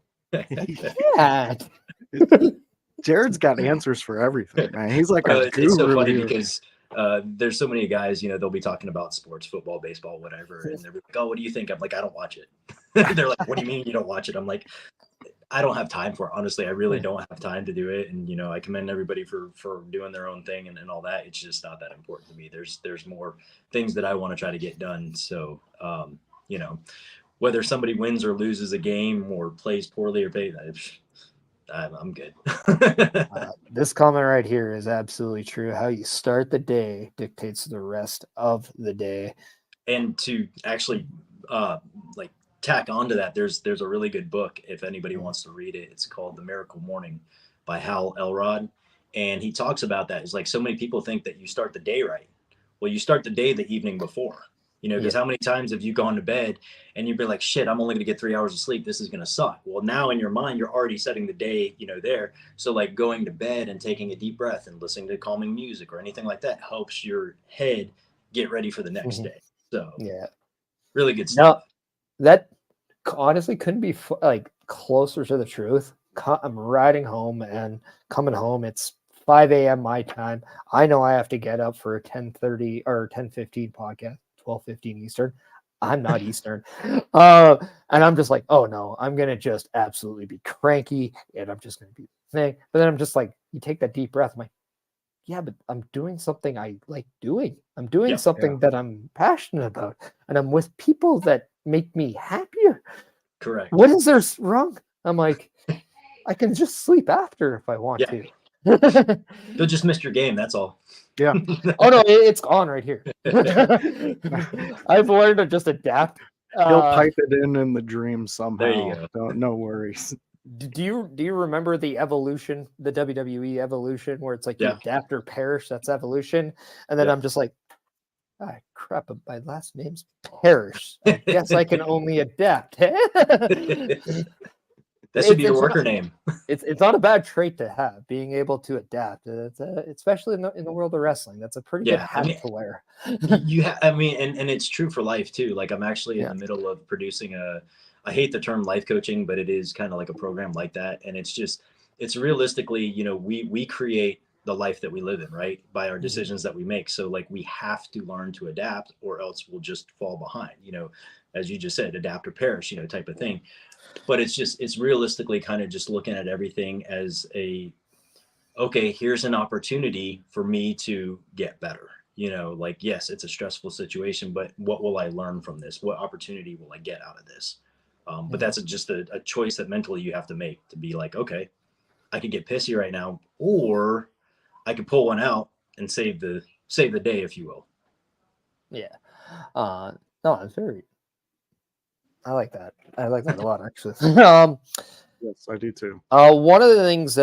Yeah. It's Jared's got answers for everything, man. He's like a it's so guru funny here. because there's so many guys, they'll be talking about sports, football, baseball, whatever, and they're like, "Oh, what do you think?" I'm like, "I don't watch it." They're like, "What do you mean you don't watch it?" I'm like, I don't have time for it. Honestly, I really don't have time to do it. And, I commend everybody for doing their own thing and all that. It's just not that important to me. There's more things that I want to try to get done. So, whether somebody wins or loses a game or plays poorly or I'm good. This comment right here is absolutely true. How you start the day dictates the rest of the day. And to actually like tack onto that, there's a really good book if anybody wants to read it. It's called The Miracle Morning by Hal Elrod, and he talks about that. It's like so many people think that you start the day right. Well, you start the day the evening before, because how many times have you gone to bed and you'd be like, shit, I'm only going to get 3 hours of sleep, this is going to suck. Well, now in your mind you're already setting the day there. So like going to bed and taking a deep breath and listening to calming music or anything like that helps your head get ready for the next day. So really good stuff. Now, that honestly couldn't be like closer to the truth. I'm riding home and coming home. It's 5 a.m. my time. I know I have to get up for a 10:30 or 10:15 podcast, 12:15 Eastern. I'm not Eastern. And I'm just like, oh no, I'm going to just absolutely be cranky and I'm just going to be thing. But then I'm just like, you take that deep breath. I'm like, yeah, but I'm doing something I like doing. I'm doing something that I'm passionate about. And I'm with people that make me happier. Correct. What is there wrong? I'm like, I can just sleep after if I want to. You'll just miss your game. That's all. Yeah. Oh no, it's gone right here. I've learned to just adapt. He'll pipe it in the dream somehow. There you go. No worries. Do you remember the evolution, the WWE evolution, where it's like you adapt or perish? That's evolution. And then I'm just like, crap, my last name's Perish. I guess I can only adapt. That should be your worker name. It's not a bad trait to have, being able to adapt. It's especially in the world of wrestling. That's a pretty good habit to wear. And it's true for life too. Like I'm actually in the middle of producing I hate the term life coaching, but it is kind of like a program like that. And it's realistically, we create the life that we live in, right? By our decisions that we make. So like we have to learn to adapt or else we'll just fall behind, as you just said, adapt or perish, type of thing. But it's realistically kind of just looking at everything as okay, here's an opportunity for me to get better. Like, yes, it's a stressful situation, but what will I learn from this? What opportunity will I get out of this? But that's just a choice that mentally you have to make to be like, okay, I could get pissy right now, or I could pull one out and save the day, if you will. Yeah. No, it's very. I like that. I like that a lot, actually. Yes, I do too. One of the things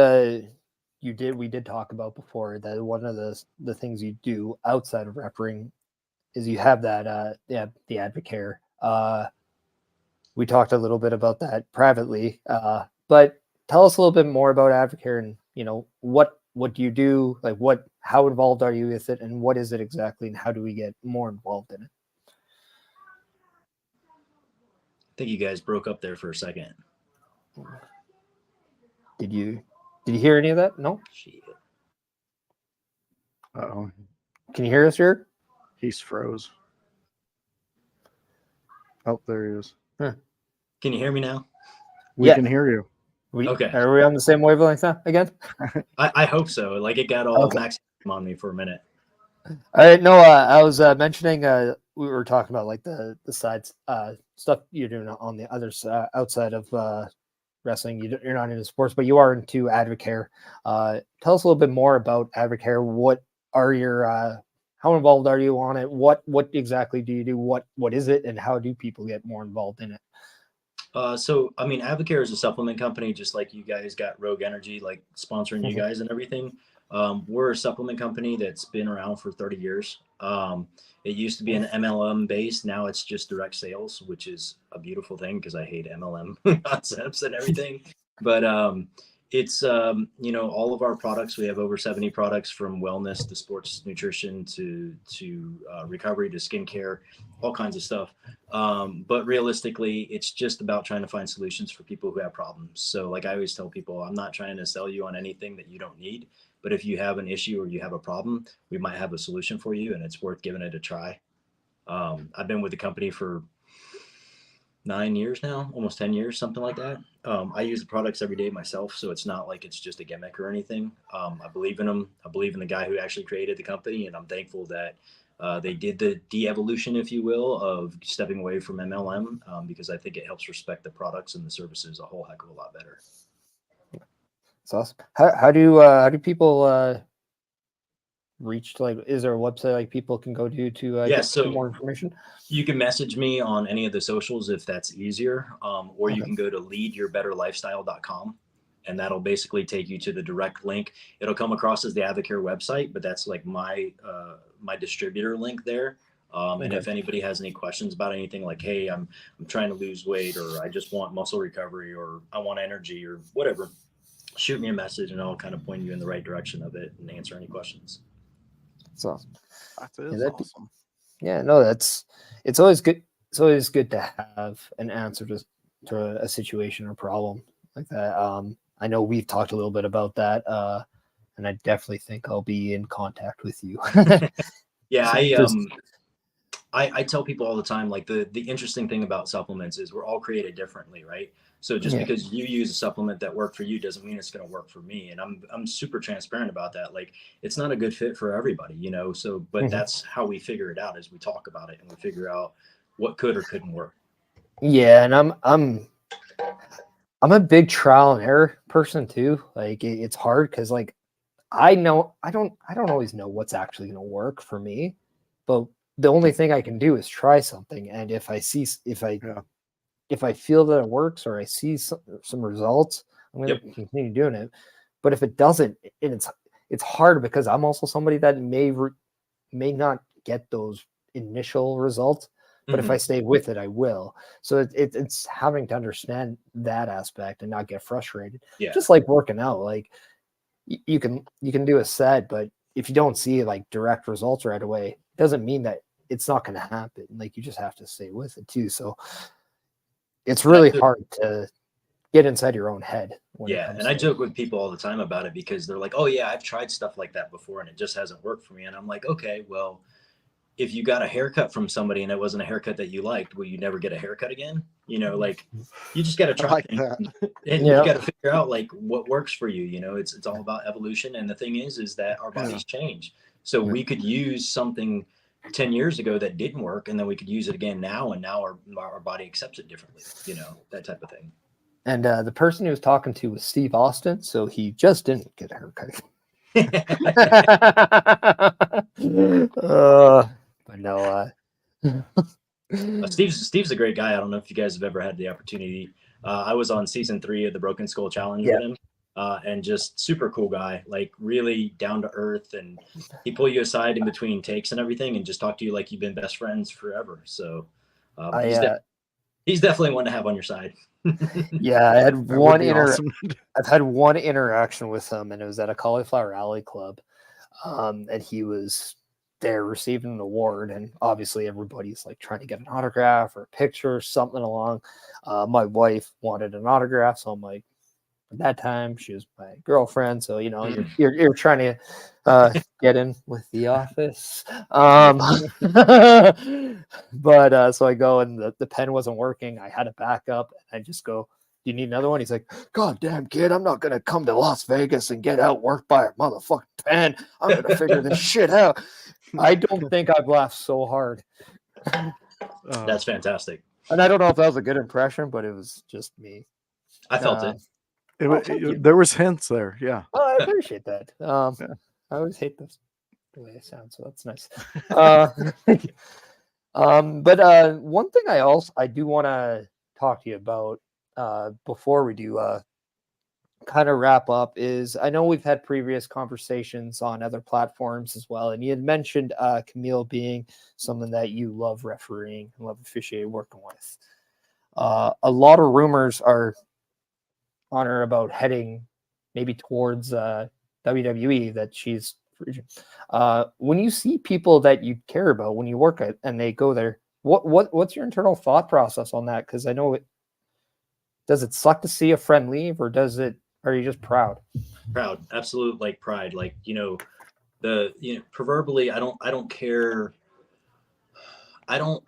we did talk about before, that one of the things you do outside of repping is you have that the Advocare. We talked a little bit about that privately, but tell us a little bit more about Advocare and what do you do, like how involved are you with it, and what is it exactly, and how do we get more involved in it? I think you guys broke up there for a second. Did you hear any of that? No. Shit. Uh-oh. Can you hear us, Jarrod? He's froze. Oh, there he is. Huh. Can you hear me now? We can hear you. Okay. Are we on the same wavelength now again? I hope so. Like it got all maximum on me for a minute. All right. No, I was mentioning we were talking about like the sides stuff you're doing on the other side outside of wrestling. You're not into sports, but you are into Advocare. Tell us a little bit more about Advocare. What are your how involved are you on it? What exactly do you do? What is it, and how do people get more involved in it? So I mean, Advocare is a supplement company, just like you guys got Rogue Energy, like sponsoring you Mhm. guys and everything. We're a supplement company that's been around for 30 years. It used to be an MLM base. Now it's just direct sales, which is a beautiful thing because I hate MLM concepts and everything. But it's all of our products. We have over 70 products, from wellness to sports nutrition to recovery to skincare, all kinds of stuff. But realistically, it's just about trying to find solutions for people who have problems. So, like I always tell people, I'm not trying to sell you on anything that you don't need. But if you have an issue or you have a problem, we might have a solution for you, and it's worth giving it a try. I've been with the company for 9 years now, almost 10 years, something like that. I use the products every day myself, so it's not like it's just a gimmick or anything. I believe in them. I believe in the guy who actually created the company, and I'm thankful that they did the de-evolution, if you will, of stepping away from MLM, because I think it helps respect the products and the services a whole heck of a lot better. It's awesome. How do people reach, like, is there a website like people can go to get some more information? You can message me on any of the socials if that's easier, or you can go to leadyourbetterlifestyle.com, and that'll basically take you to the direct link. It'll come across as the Advocare website, but that's like my distributor link there. And if anybody has any questions about anything, like, hey, I'm trying to lose weight, or I just want muscle recovery, or I want energy, or whatever, shoot me a message and I'll kind of point you in the right direction of it and answer any questions. So That is awesome. Yeah, no, it's always good. It's always good to have an answer to a situation or problem like that. I know we've talked a little bit about that, and I definitely think I'll be in contact with you. Yeah, So I tell people all the time, like, the interesting thing about supplements is we're all created differently, right? So just because you use a supplement that worked for you doesn't mean it's going to work for me. And I'm super transparent about that. Like, it's not a good fit for everybody, so, but that's how we figure it out, is we talk about it and we figure out what could or couldn't work. Yeah, and I'm a big trial and error person too. Like, it's hard because, like, I know I don't always know what's actually going to work for me, but the only thing I can do is try something. And if I feel that it works, or I see some results, I'm going to continue doing it. But if it doesn't, and it's hard because I'm also somebody that may not get those initial results, but if I stay with it, I will. So it's having to understand that aspect and not get frustrated. Yeah. Just like working out, like you can do a set, but if you don't see like direct results right away, it doesn't mean that it's not going to happen. Like, you just have to stay with it too. So it's really hard to get inside your own head. And I joke with people all the time about it, because they're like, oh yeah, I've tried stuff like that before and it just hasn't worked for me. And I'm like, okay, well, if you got a haircut from somebody and it wasn't a haircut that you liked, will you never get a haircut again? Like, you just got to try and you got to figure out like what works for you. It's all about evolution. And the thing is that our bodies change. So we could use something 10 years ago that didn't work, and then we could use it again now, and now our body accepts it differently, that type of thing. And the person he was talking to was Steve Austin, so he just didn't get a haircut. But no, Steve's a great guy. I don't know if you guys have ever had the opportunity. I was on season 3 of the Broken Skull Challenge with him, and just super cool guy, like really down to earth, and he pull you aside in between takes and everything and just talk to you like you've been best friends forever. So he's definitely one to have on your side. Yeah, I had I've had one interaction with him, and it was at a Cauliflower Alley Club, and he was there receiving an award, and obviously everybody's like trying to get an autograph or a picture or something along. My wife wanted an autograph, so I'm like, at that time she was my girlfriend, so you're trying to get in with the office. But so I go, and the pen wasn't working. I had it back up, and I just go, do you need another one? He's like, God damn, kid, I'm not gonna come to Las Vegas and get outworked by a motherfucking pen. I'm gonna figure this shit out. I don't think I've laughed so hard. That's fantastic. And I don't know if that was a good impression, but it was just me. I felt it. There was hints there. Yeah. Oh, I appreciate that. I always hate this the way I sound, so that's nice. But one thing I do want to talk to you about before we do kind of wrap up is I know we've had previous conversations on other platforms as well, and you had mentioned Camille being someone that you love refereeing and love officiating, working with. A lot of rumors are on her about heading maybe towards WWE, that she's when you see people that you care about when you work at and they go there, what's your internal thought process on that? Because I know does it suck to see a friend leave, or are you just proud? Proud, absolute, like pride, like, proverbially, I don't care. I don't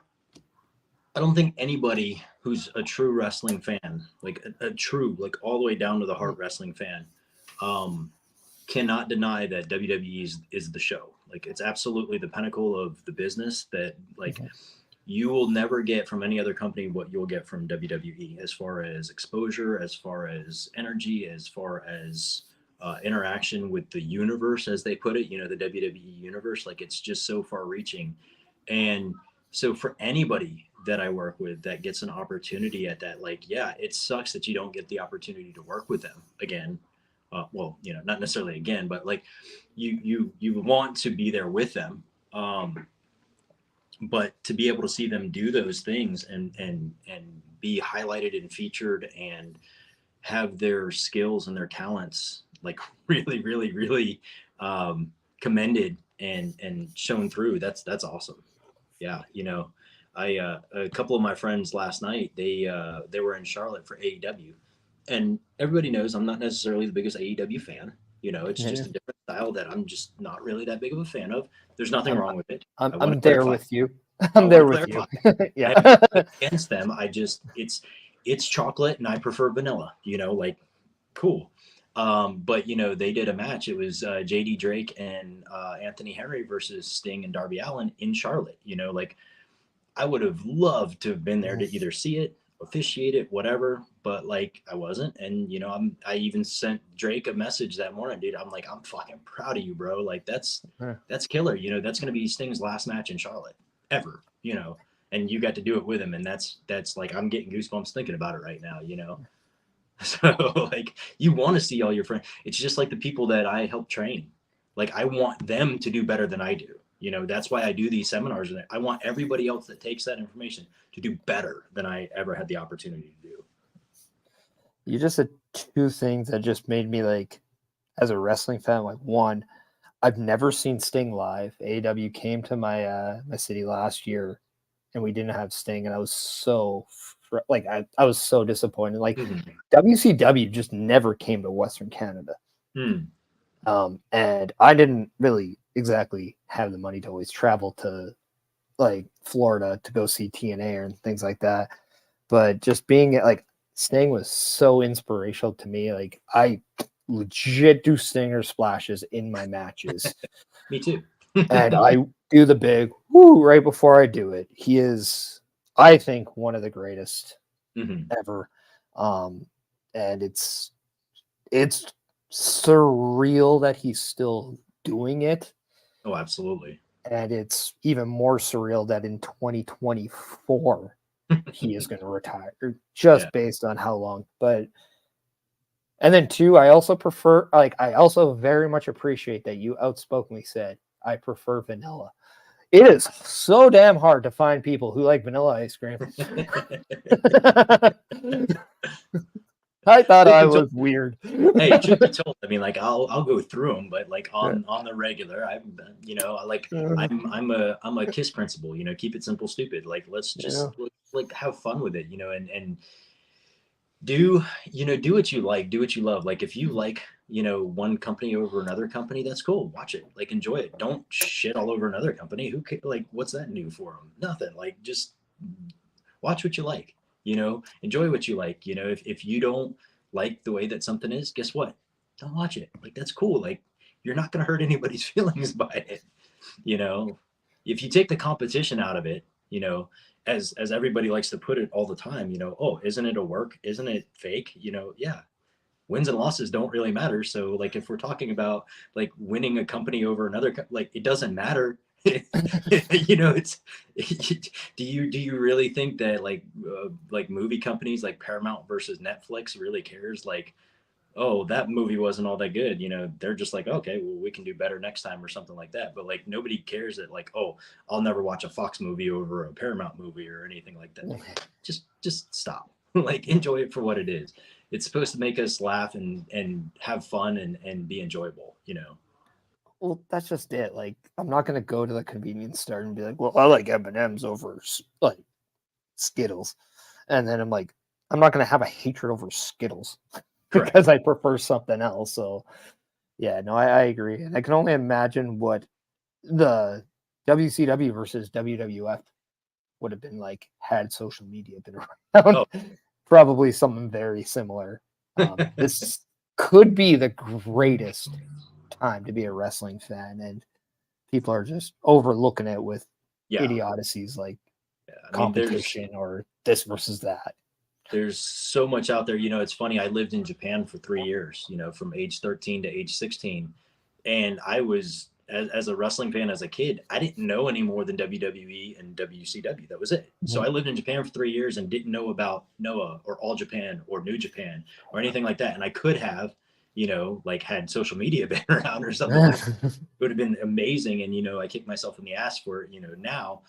think anybody who's a true wrestling fan, like a true, like all the way down to the heart wrestling fan, cannot deny that WWE is the show. Like, it's absolutely the pinnacle of the business that, like, you will never get from any other company what you'll get from WWE, as far as exposure, as far as energy, as far as interaction with the universe, as they put it, the WWE universe. Like, it's just so far reaching. And so for anybody that I work with that gets an opportunity at that, like, yeah, it sucks that you don't get the opportunity to work with them again. Well, not necessarily again, but like you want to be there with them. But to be able to see them do those things and be highlighted and featured and have their skills and their talents like really, really, really commended and shown through, that's awesome. Yeah, a couple of my friends last night, they were in Charlotte for AEW, and everybody knows I'm not necessarily the biggest AEW fan. It's just a different style that I'm just not really that big of a fan of. There's nothing wrong with it. I'm there with you. I'm there with you. Yeah. Against them, it's chocolate and I prefer vanilla, like, cool. But they did a match. It was JD Drake and Anthony Henry versus Sting and Darby Allin in Charlotte. Like, I would have loved to have been there to either see it, officiate it, whatever, but like I wasn't. And I even sent Drake a message that morning, dude. I'm like, I'm fucking proud of you, bro. Like, that's killer. That's gonna be Sting's last match in Charlotte ever, and you got to do it with him, and that's like, I'm getting goosebumps thinking about it right now. So like, you want to see all your friends. It's just like the people that I help train. Like, I want them to do better than I do. That's why I do these seminars, and I want everybody else that takes that information to do better than I ever had the opportunity to do. You just said two things that just made me, like, as a wrestling fan, like, one, I've never seen Sting live. AEW came to my my city last year, and we didn't have Sting, and I was so I was so disappointed. Like, WCW just never came to Western Canada, and I didn't really exactly have the money to always travel to like Florida to go see TNA and things like that. But just being like, Sting was so inspirational to me. Like, I legit do stinger splashes in my matches. Me too. And I do the big woo right before I do it. He is, I think, one of the greatest ever. And it's surreal that he's still doing it. Oh, absolutely. And it's even more surreal that in 2024 he is going to retire, just based on how long. But and then two, I also very much appreciate that you outspokenly said I prefer vanilla. It is so damn hard to find people who like vanilla ice cream. I thought I was weird. Hey, truth be told, I mean, like, I'll go through them, but like on the regular, I'm a KISS principle, keep it simple, stupid. Like, let's just like have fun with it, and do what you like, do what you love. Like, if you like, one company over another company, that's cool. Watch it, like, enjoy it. Don't shit all over another company. Like, what's that new for them? Nothing. Like, just watch what you like. Enjoy what you like. If you don't like the way that something is, guess what? Don't watch it. Like, that's cool. Like, you're not going to hurt anybody's feelings by it. If you take the competition out of it, as everybody likes to put it all the time, oh, isn't it a work? Isn't it fake? Yeah. Wins and losses don't really matter. So like, if we're talking about like winning a company over another, like, it doesn't matter You know, it's do you really think that like movie companies like Paramount versus Netflix really cares? Like, oh, that movie wasn't all that good. You know, they're just like, okay, well, we can do better next time or something like that. But like nobody cares that like, oh, I'll never watch a Fox movie over a Paramount movie or anything like that. Like, just stop. Like enjoy it for what it is. It's supposed to make us laugh and have fun and be enjoyable, you know. Well, that's just it. Like, I'm not gonna go to the convenience store and be like, "Well, I like M&Ms over like Skittles," and then I'm like, I'm not gonna have a hatred over Skittles because I prefer something else. So, yeah, no, I agree, and I can only imagine what the WCW versus WWF would have been like had social media been around. Oh. Probably something very similar. This could be the greatest time to be a wrestling fan, and people are just overlooking it with idiocies like competition or this versus that. There's so much out there. You know, it's funny. I lived in Japan for 3 years, you know, from age 13 to age 16. And I was, as a wrestling fan as a kid, I didn't know any more than WWE and WCW. That was it. Mm-hmm. So I lived in Japan for 3 years and didn't know about Noah or All Japan or New Japan or anything like that. And I could have, you know, like had social media been around or something. It would have been amazing. And, you know, I kick myself in the ass for it, you know, now.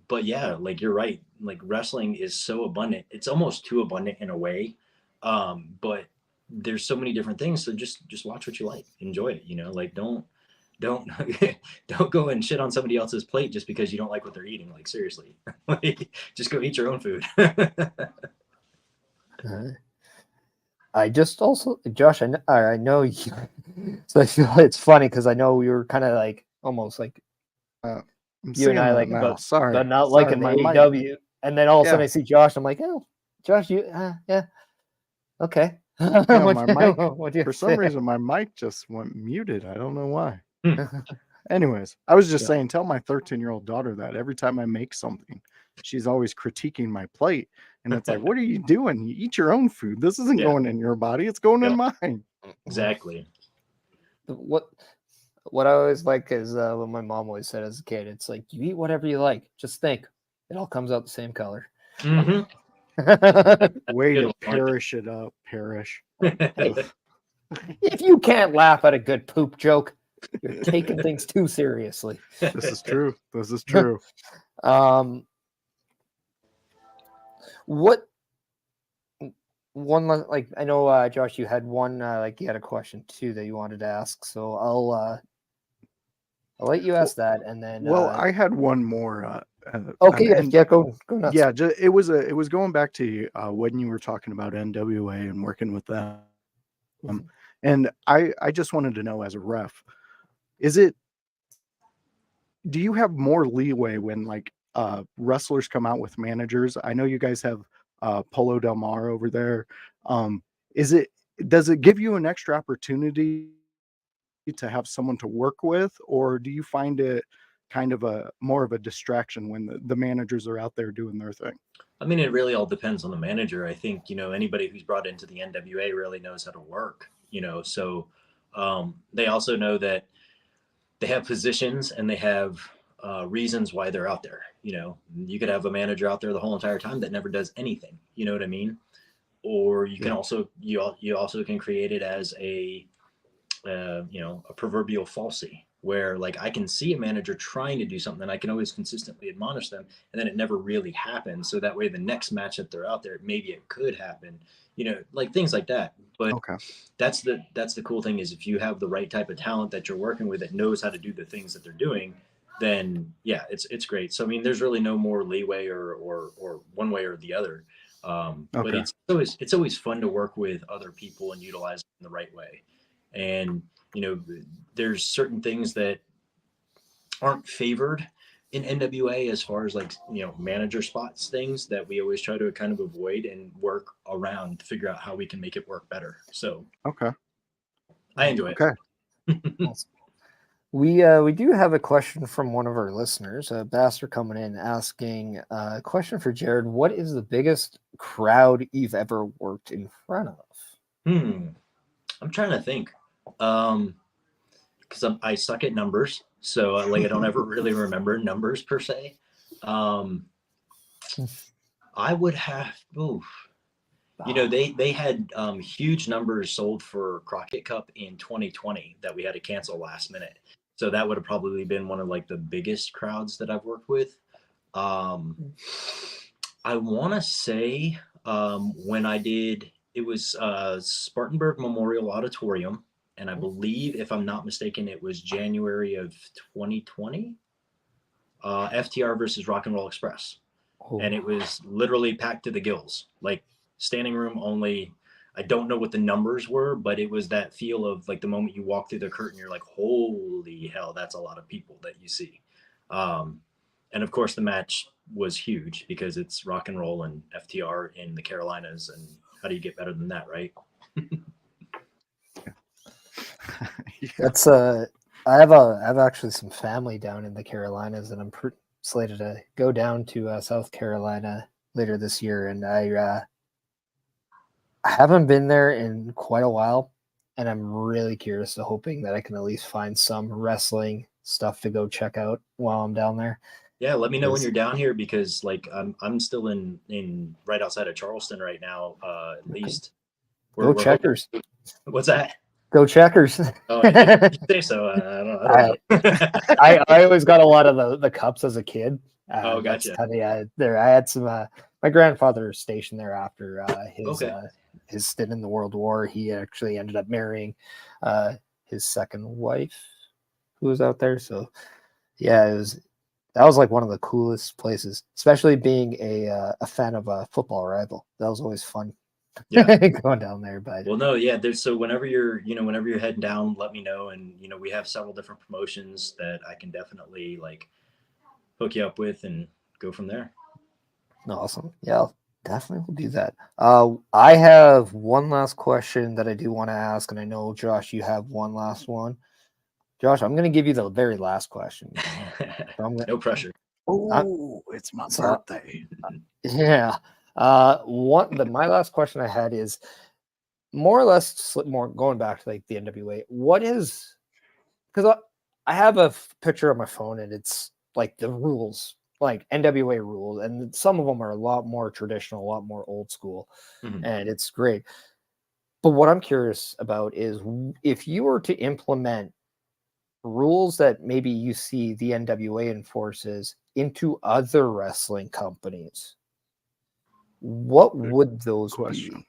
But yeah, like you're right. Like wrestling is so abundant. It's almost too abundant in a way. But there's so many different things. So just watch what you like, enjoy it, you know, like don't don't go and shit on somebody else's plate just because you don't like what they're eating. Like seriously, like, just go eat your own food. I just also, Josh, I know you, so I feel it's funny because I know we were kind of like almost like you and I like about not liking the AEW, and then all of a sudden I see Josh, I'm like, oh, Josh, you, yeah, okay. Yeah, my mic, for some reason, my mic just went muted. I don't know why. Anyways, I was just saying, tell my 13-year-old daughter that every time I make something, she's always critiquing my plate. And it's like, what are you doing? You eat your own food. This isn't going in your body. It's going in mine. Exactly. What I always like is what my mom always said as a kid. It's like, you eat whatever you like. Just think. It all comes out the same color. Mm-hmm. Way to perish it up, Perish. Hey, if you can't laugh at a good poop joke, you're taking things too seriously. This is true. This is true. What one, like, I know Josh, you had one like you had a question too that you wanted to ask, so I'll let you ask that, and then I had one more. Okay, go nuts. Yeah, it was going back to when you were talking about NWA and working with them. And I just wanted to know, as a ref, do you have more leeway when like wrestlers come out with managers? I know you guys have Polo Del Mar over there. Does it give you an extra opportunity to have someone to work with, or do you find it kind of more of a distraction when the managers are out there doing their thing? I mean, it really all depends on the manager. I think, you know, anybody who's brought into the NWA really knows how to work, you know, so they also know that they have positions and they have reasons why they're out there. You know, you could have a manager out there the whole entire time that never does anything, you know what I mean? Or you can also, you also can create it as a proverbial falsie, where like I can see a manager trying to do something and I can always consistently admonish them, and then it never really happens. So that way the next match that they're out there, maybe it could happen, you know, like things like that. But that's the cool thing, is if you have the right type of talent that you're working with that knows how to do the things that they're doing, then yeah, it's great. So I mean, there's really no more leeway or one way or the other. But it's always fun to work with other people and utilize them in the right way. And, you know, there's certain things that aren't favored in NWA as far as like, you know, manager spots, things that we always try to kind of avoid and work around to figure out how we can make it work better. So, I enjoy it. We do have a question from one of our listeners, Bastard, coming in asking a question for Jarrod. What is the biggest crowd you've ever worked in front of? I'm trying to think. Because I suck at numbers. So like I don't ever really remember numbers per se. I would have, oof. You know, they had huge numbers sold for Crockett Cup in 2020 that we had to cancel last minute. So that would have probably been one of like the biggest crowds that I've worked with. I want to say when I did, it was Spartanburg Memorial Auditorium, and I believe, if I'm not mistaken, it was January of 2020. FTR versus Rock and Roll Express, and it was literally packed to the gills, like standing room only. I don't know what the numbers were, but it was that feel of like the moment you walk through the curtain, you're like, holy hell, that's a lot of people that you see. And of course, the match was huge because it's rock and roll and FTR in the Carolinas. And how do you get better than that, right? That's I have actually some family down in the Carolinas, and I'm slated to go down to South Carolina later this year, and I haven't been there in quite a while, and I'm really curious, so hoping that I can at least find some wrestling stuff to go check out while I'm down there. Yeah, let me know when you're down here because like I'm still in right outside of Charleston right now. At least go Checkers. What's that? Go Checkers. Oh, you say so. I don't know. I always got a lot of the cups as a kid. Oh, gotcha. There, I had some. My grandfather was stationed there after his stint in the World War. He actually ended up marrying his second wife, who was out there. So, yeah, that was like one of the coolest places, especially being a fan of a football rival. That was always fun. Yeah, going down there. But well, no, yeah. So whenever you're heading down, let me know, and we have several different promotions that I can definitely like hook you up with and go from there. Awesome. Yeah, I'll definitely will do that. I have one last question that I do want to ask, and I know Josh, you have one last one. Josh, I'm going to give you the very last question. So no pressure. Oh, it's my birthday. Yeah. My last question I had is more or less going back to like the NWA. What is, because I have a picture on my phone and it's like the rules, like NWA rules, and some of them are a lot more traditional, a lot more old school, and it's great. But what I'm curious about is if you were to implement rules that maybe you see the NWA enforces into other wrestling companies, what would those be?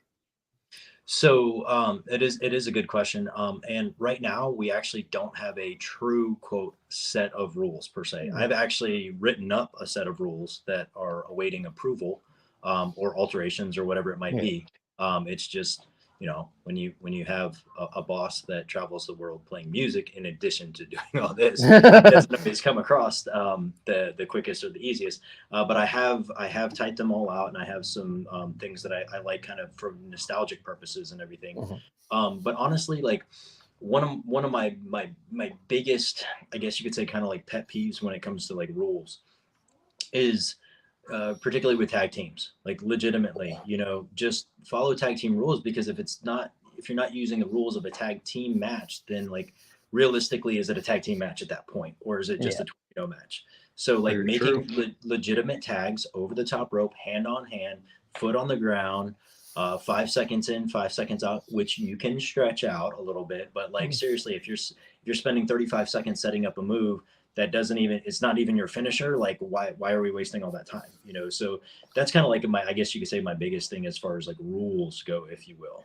So it is a good question. And right now we actually don't have a true quote set of rules per se. I've actually written up a set of rules that are awaiting approval or alterations or whatever it might be. It's just, when you have a boss that travels the world playing music in addition to doing all this, doesn't always come across the quickest or the easiest. But I have typed them all out, and I have some things that I like kind of for nostalgic purposes and everything. But honestly, like one of my biggest, I guess you could say, kind of like pet peeves when it comes to like rules is particularly with tag teams, like legitimately, just follow tag team rules, because if you're not using the rules of a tag team match, then like realistically, is it a tag team match at that point, or is it just a tornado match? So like making legitimate tags over the top rope, hand on hand, foot on the ground, 5 seconds in, 5 seconds out, which you can stretch out a little bit, but like seriously, if you're spending 35 seconds setting up a move that it's not even your finisher, like why are we wasting all that time? So that's kind of like I guess you could say my biggest thing as far as like rules go, if you will.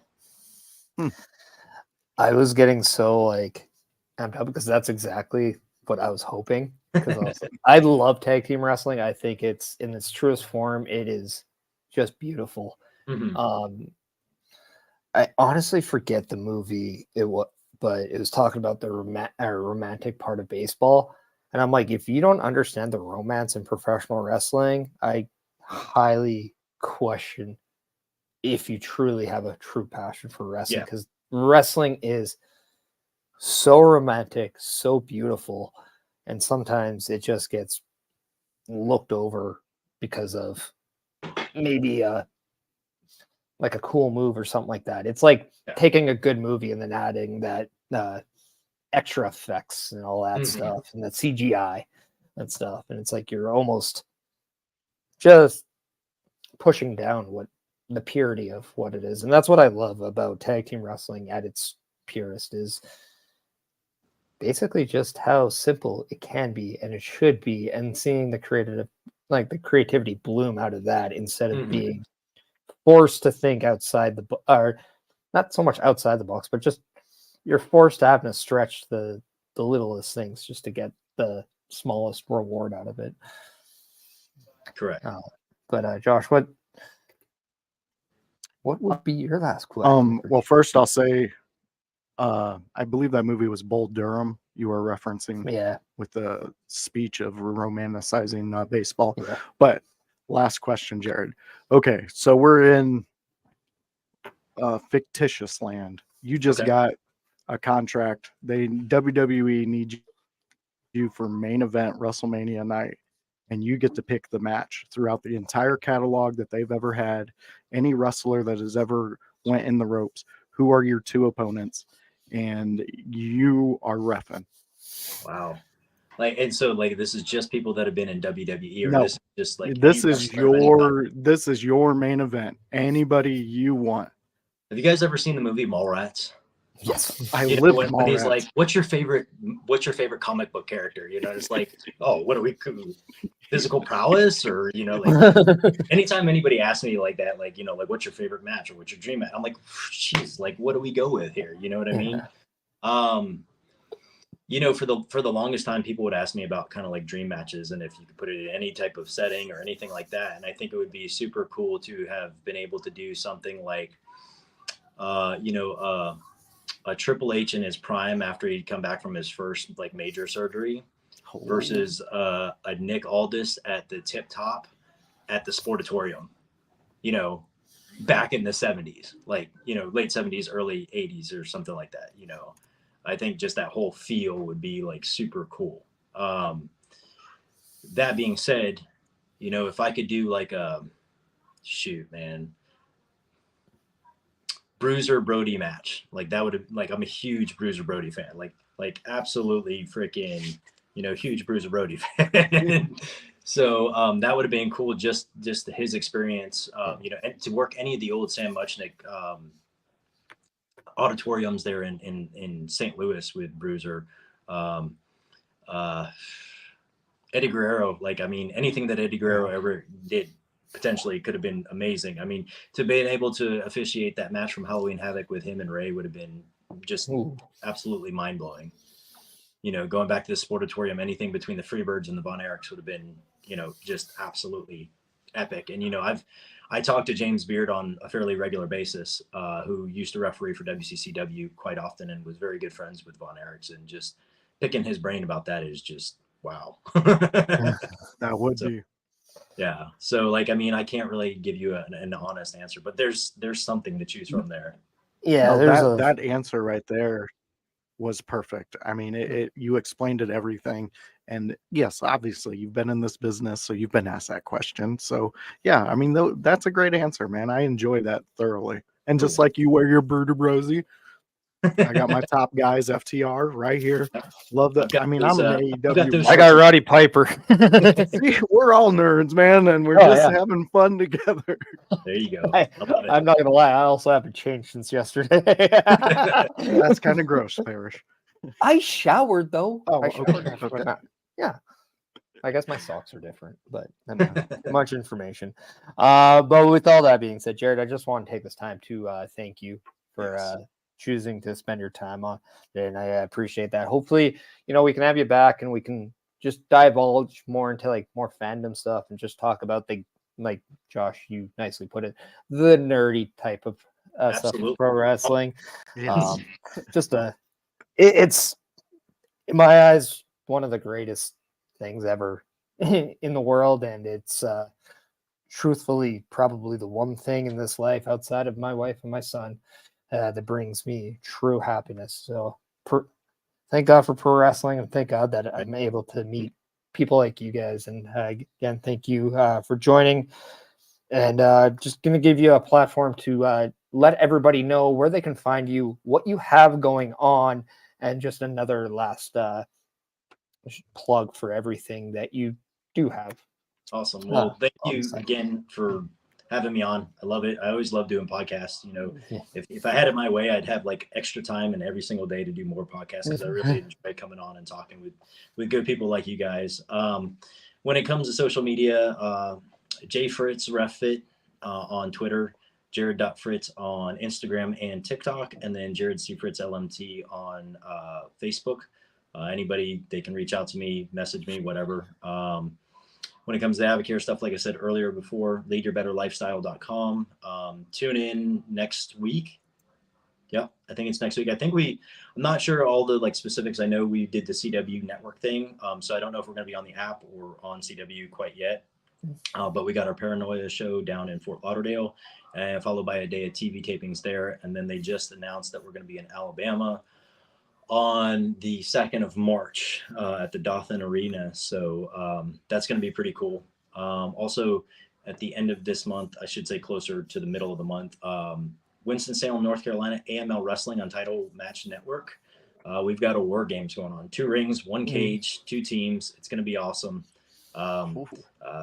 I was getting so like amped up because that's exactly what I was hoping. Because I love tag team wrestling. I think it's in its truest form. It is just beautiful. I honestly forget the movie but it was talking about the romantic part of baseball. And I'm like, if you don't understand the romance in professional wrestling, I highly question if you truly have a true passion for wrestling, because wrestling is so romantic, so beautiful, and sometimes it just gets looked over because of maybe like a cool move or something like that. It's like taking a good movie and then adding that extra effects and all that stuff, and that CGI and stuff. And it's like you're almost just pushing down what the purity of what it is. And that's what I love about tag team wrestling at its purest, is basically just how simple it can be and it should be, and seeing the creativity bloom out of that, instead of being forced to think outside the or not so much outside the box, but just you're forced to have to stretch the littlest things just to get the smallest reward out of it. Correct. But Josh, what would be your last question? Well, first I'll say, I believe that movie was Bull Durham you were referencing, with the speech of romanticizing baseball. Yeah. But last question, Jarrod. Okay, so we're in fictitious land. You just got a contract. WWE needs you for main event WrestleMania night, and you get to pick the match throughout the entire catalog that they've ever had. Any wrestler that has ever went in the ropes, who are your two opponents? And you are reffing. Wow. And so this is just people that have been in WWE, or no, this is just this is your main event. Anybody you want. Have you guys ever seen the movie Mallrats? Yes. I live when he's like, what's your favorite comic book character? It's like, oh, what are we, physical prowess? Or, anytime anybody asks me like that, what's your favorite match or what's your dream match? I'm like, geez, what do we go with here? You know what I mean? For the longest time, people would ask me about kind of dream matches, and if you could put it in any type of setting or anything like that. And I think it would be super cool to have been able to do something like, a Triple H in his prime after he'd come back from his first major surgery, versus a Nick Aldis at the tip top at the Sportatorium, back in the 70s, late 70s, early 80s or something like that. I think just that whole feel would be super cool. That being said, if I could do Bruiser Brody match, that would have, I'm a huge Bruiser Brody fan, absolutely freaking, huge Bruiser Brody fan. So that would have been cool, just his experience, and to work any of the old Sam Muchnick auditoriums there in St. Louis with Bruiser, Eddie Guerrero. Anything that Eddie Guerrero ever did potentially could have been amazing. To be able to officiate that match from Halloween Havoc with him and Ray would have been just absolutely mind-blowing. Going back to the Sportatorium, anything between the Freebirds and the Von Erichs would have been, just absolutely epic. And, I talked to James Beard on a fairly regular basis, who used to referee for WCCW quite often and was very good friends with Von Erichs, and just picking his brain about that is just, wow. That would be. Yeah. So I can't really give you an honest answer, but there's something to choose from there. Yeah. No, that answer right there was perfect. You explained it, everything. And yes, obviously you've been in this business, so you've been asked that question. So yeah, that's a great answer, man. I enjoy that thoroughly. And just like you wear your Bruder Brosy, I got my top guys FTR right here. Love that. I'm an AEW. I got Roddy Piper. See, we're all nerds, man, and we're having fun together. There you go. I'm not gonna lie, I also haven't changed since yesterday. That's kind of gross, Perish. I showered though. Okay. Yeah. I guess my socks are different, but much information. But with all that being said, Jarrod, I just want to take this time to thank you for choosing to spend your time on it, and I appreciate that. Hopefully, we can have you back and we can just divulge more into more fandom stuff and just talk about the, Josh, you nicely put it, the nerdy type of stuff in pro wrestling. Yes. It's in my eyes one of the greatest things ever in the world, and it's truthfully probably the one thing in this life outside of my wife and my son that brings me true happiness. So thank God for pro wrestling, and thank God that I'm able to meet people like you guys. And again, thank you for joining, and just going to give you a platform to let everybody know where they can find you, what you have going on, And just another last plug for everything that you do have. Awesome. Well, thank on you site. again for having me on. I love it. I always love doing podcasts. Yeah. If I had it my way, I'd have like extra time and every single day to do more podcasts because I really enjoy coming on and talking with good people like you guys. When it comes to social media, J Fritz RefFit on Twitter, Jarrod.Fritz on Instagram and TikTok, and then Jarrod C. Fritz LMT on Facebook. Anybody, they can reach out to me, message me, whatever. When it comes to Advocare stuff, like I said earlier before, leadyourbetterlifestyle.com. Tune in next week. Yep, I think it's next week. I'm not sure all the like specifics. I know we did the CW network thing. So I don't know if we're going to be on the app or on CW quite yet. But we got our Paranoia show down in Fort Lauderdale, and followed by a day of TV tapings there. And then they just announced that we're going to be in Alabama on the 2nd of March at the Dothan Arena. So that's going to be pretty cool. Also, at the end of this month, I should say closer to the middle of the month, Winston-Salem, North Carolina, AML Wrestling on Title Match Network. We've got a War Games going on. 2 rings, 1 cage, 2 teams. It's going to be awesome.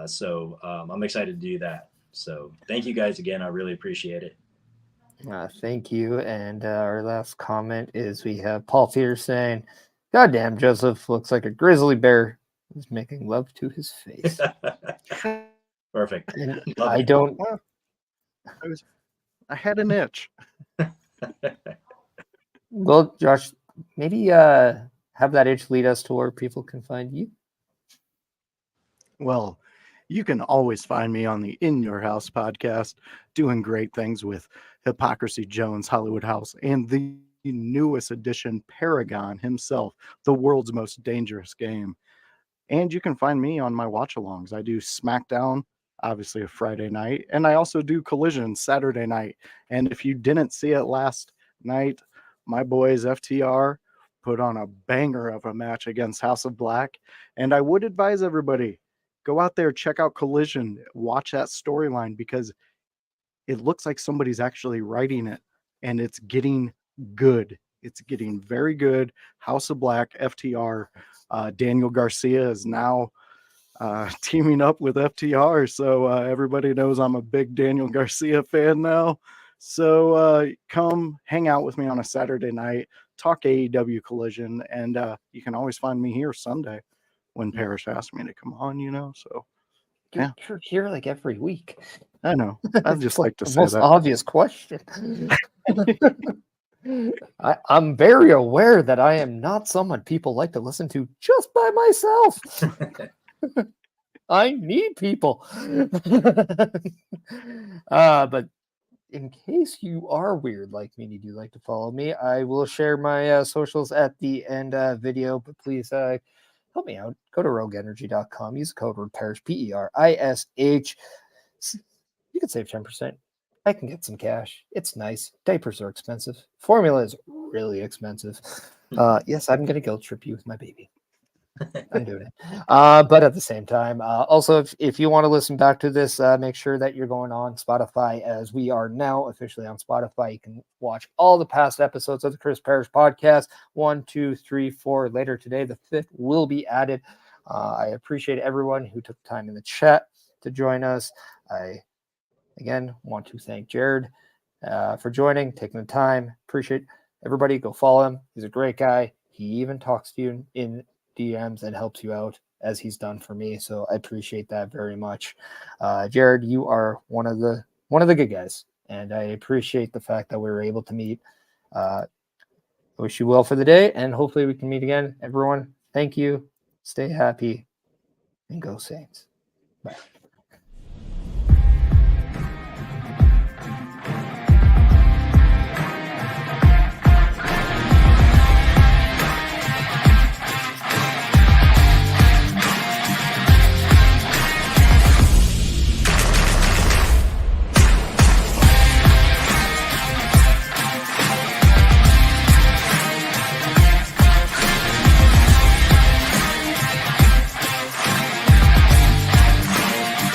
So I'm excited to do that. So thank you guys again. I really appreciate it. Thank you. And our last comment is we have Paul Fear saying, "Goddamn, Joseph looks like a grizzly bear is making love to his face." Perfect. And Love I it. don't. I had an itch. Well, Josh, maybe have that itch lead us to where people can find you. Well, you can always find me on the In Your House podcast, doing great things with Hypocrisy Jones, Hollywood House, and the newest edition, Paragon himself, the world's most dangerous game. And you can find me on my watch-alongs. I do SmackDown, obviously a Friday night, and I also do Collision Saturday night. And if you didn't see it last night, my boys FTR put on a banger of a match against House of Black. And I would advise everybody, go out there, check out Collision, watch that storyline, because it looks like somebody's actually writing it, and it's getting good. It's getting very good. House of Black, FTR, Daniel Garcia is now teaming up with FTR. So everybody knows I'm a big Daniel Garcia fan now. So come hang out with me on a Saturday night, talk AEW Collision, and you can always find me here Sunday when Perish asked me to come on, So yeah. You're here like every week. I know. I'd just like to the say most that. obvious question. I'm very aware that I am not someone people like to listen to just by myself. I need people. But in case you are weird like me and you do like to follow me, I will share my socials at the end video, but please help me out. Go to rogueenergy.com. Use the code word Perish, PERISH. You can save 10%. I can get some cash. It's nice. Diapers are expensive. Formula is really expensive. Yes, I'm going to guilt trip you with my baby. I'm doing it. But at the same time, also, if you want to listen back to this, make sure that you're going on Spotify, as we are now officially on Spotify. You can watch all the past episodes of the Chris Perish podcast. 1, 2, 3, 4. Later today, the 5th will be added. I appreciate everyone who took time in the chat to join us. I, again, want to thank Jarrod for joining, taking the time. Appreciate everybody. Go follow him. He's a great guy. He even talks to you in DMs and helps you out, as he's done for me. So I appreciate that very much. Jarrod, you are one of the good guys, and I appreciate the fact that we were able to meet. I wish you well for the day, and hopefully we can meet again. Everyone, thank you. Stay happy and go Saints. Bye.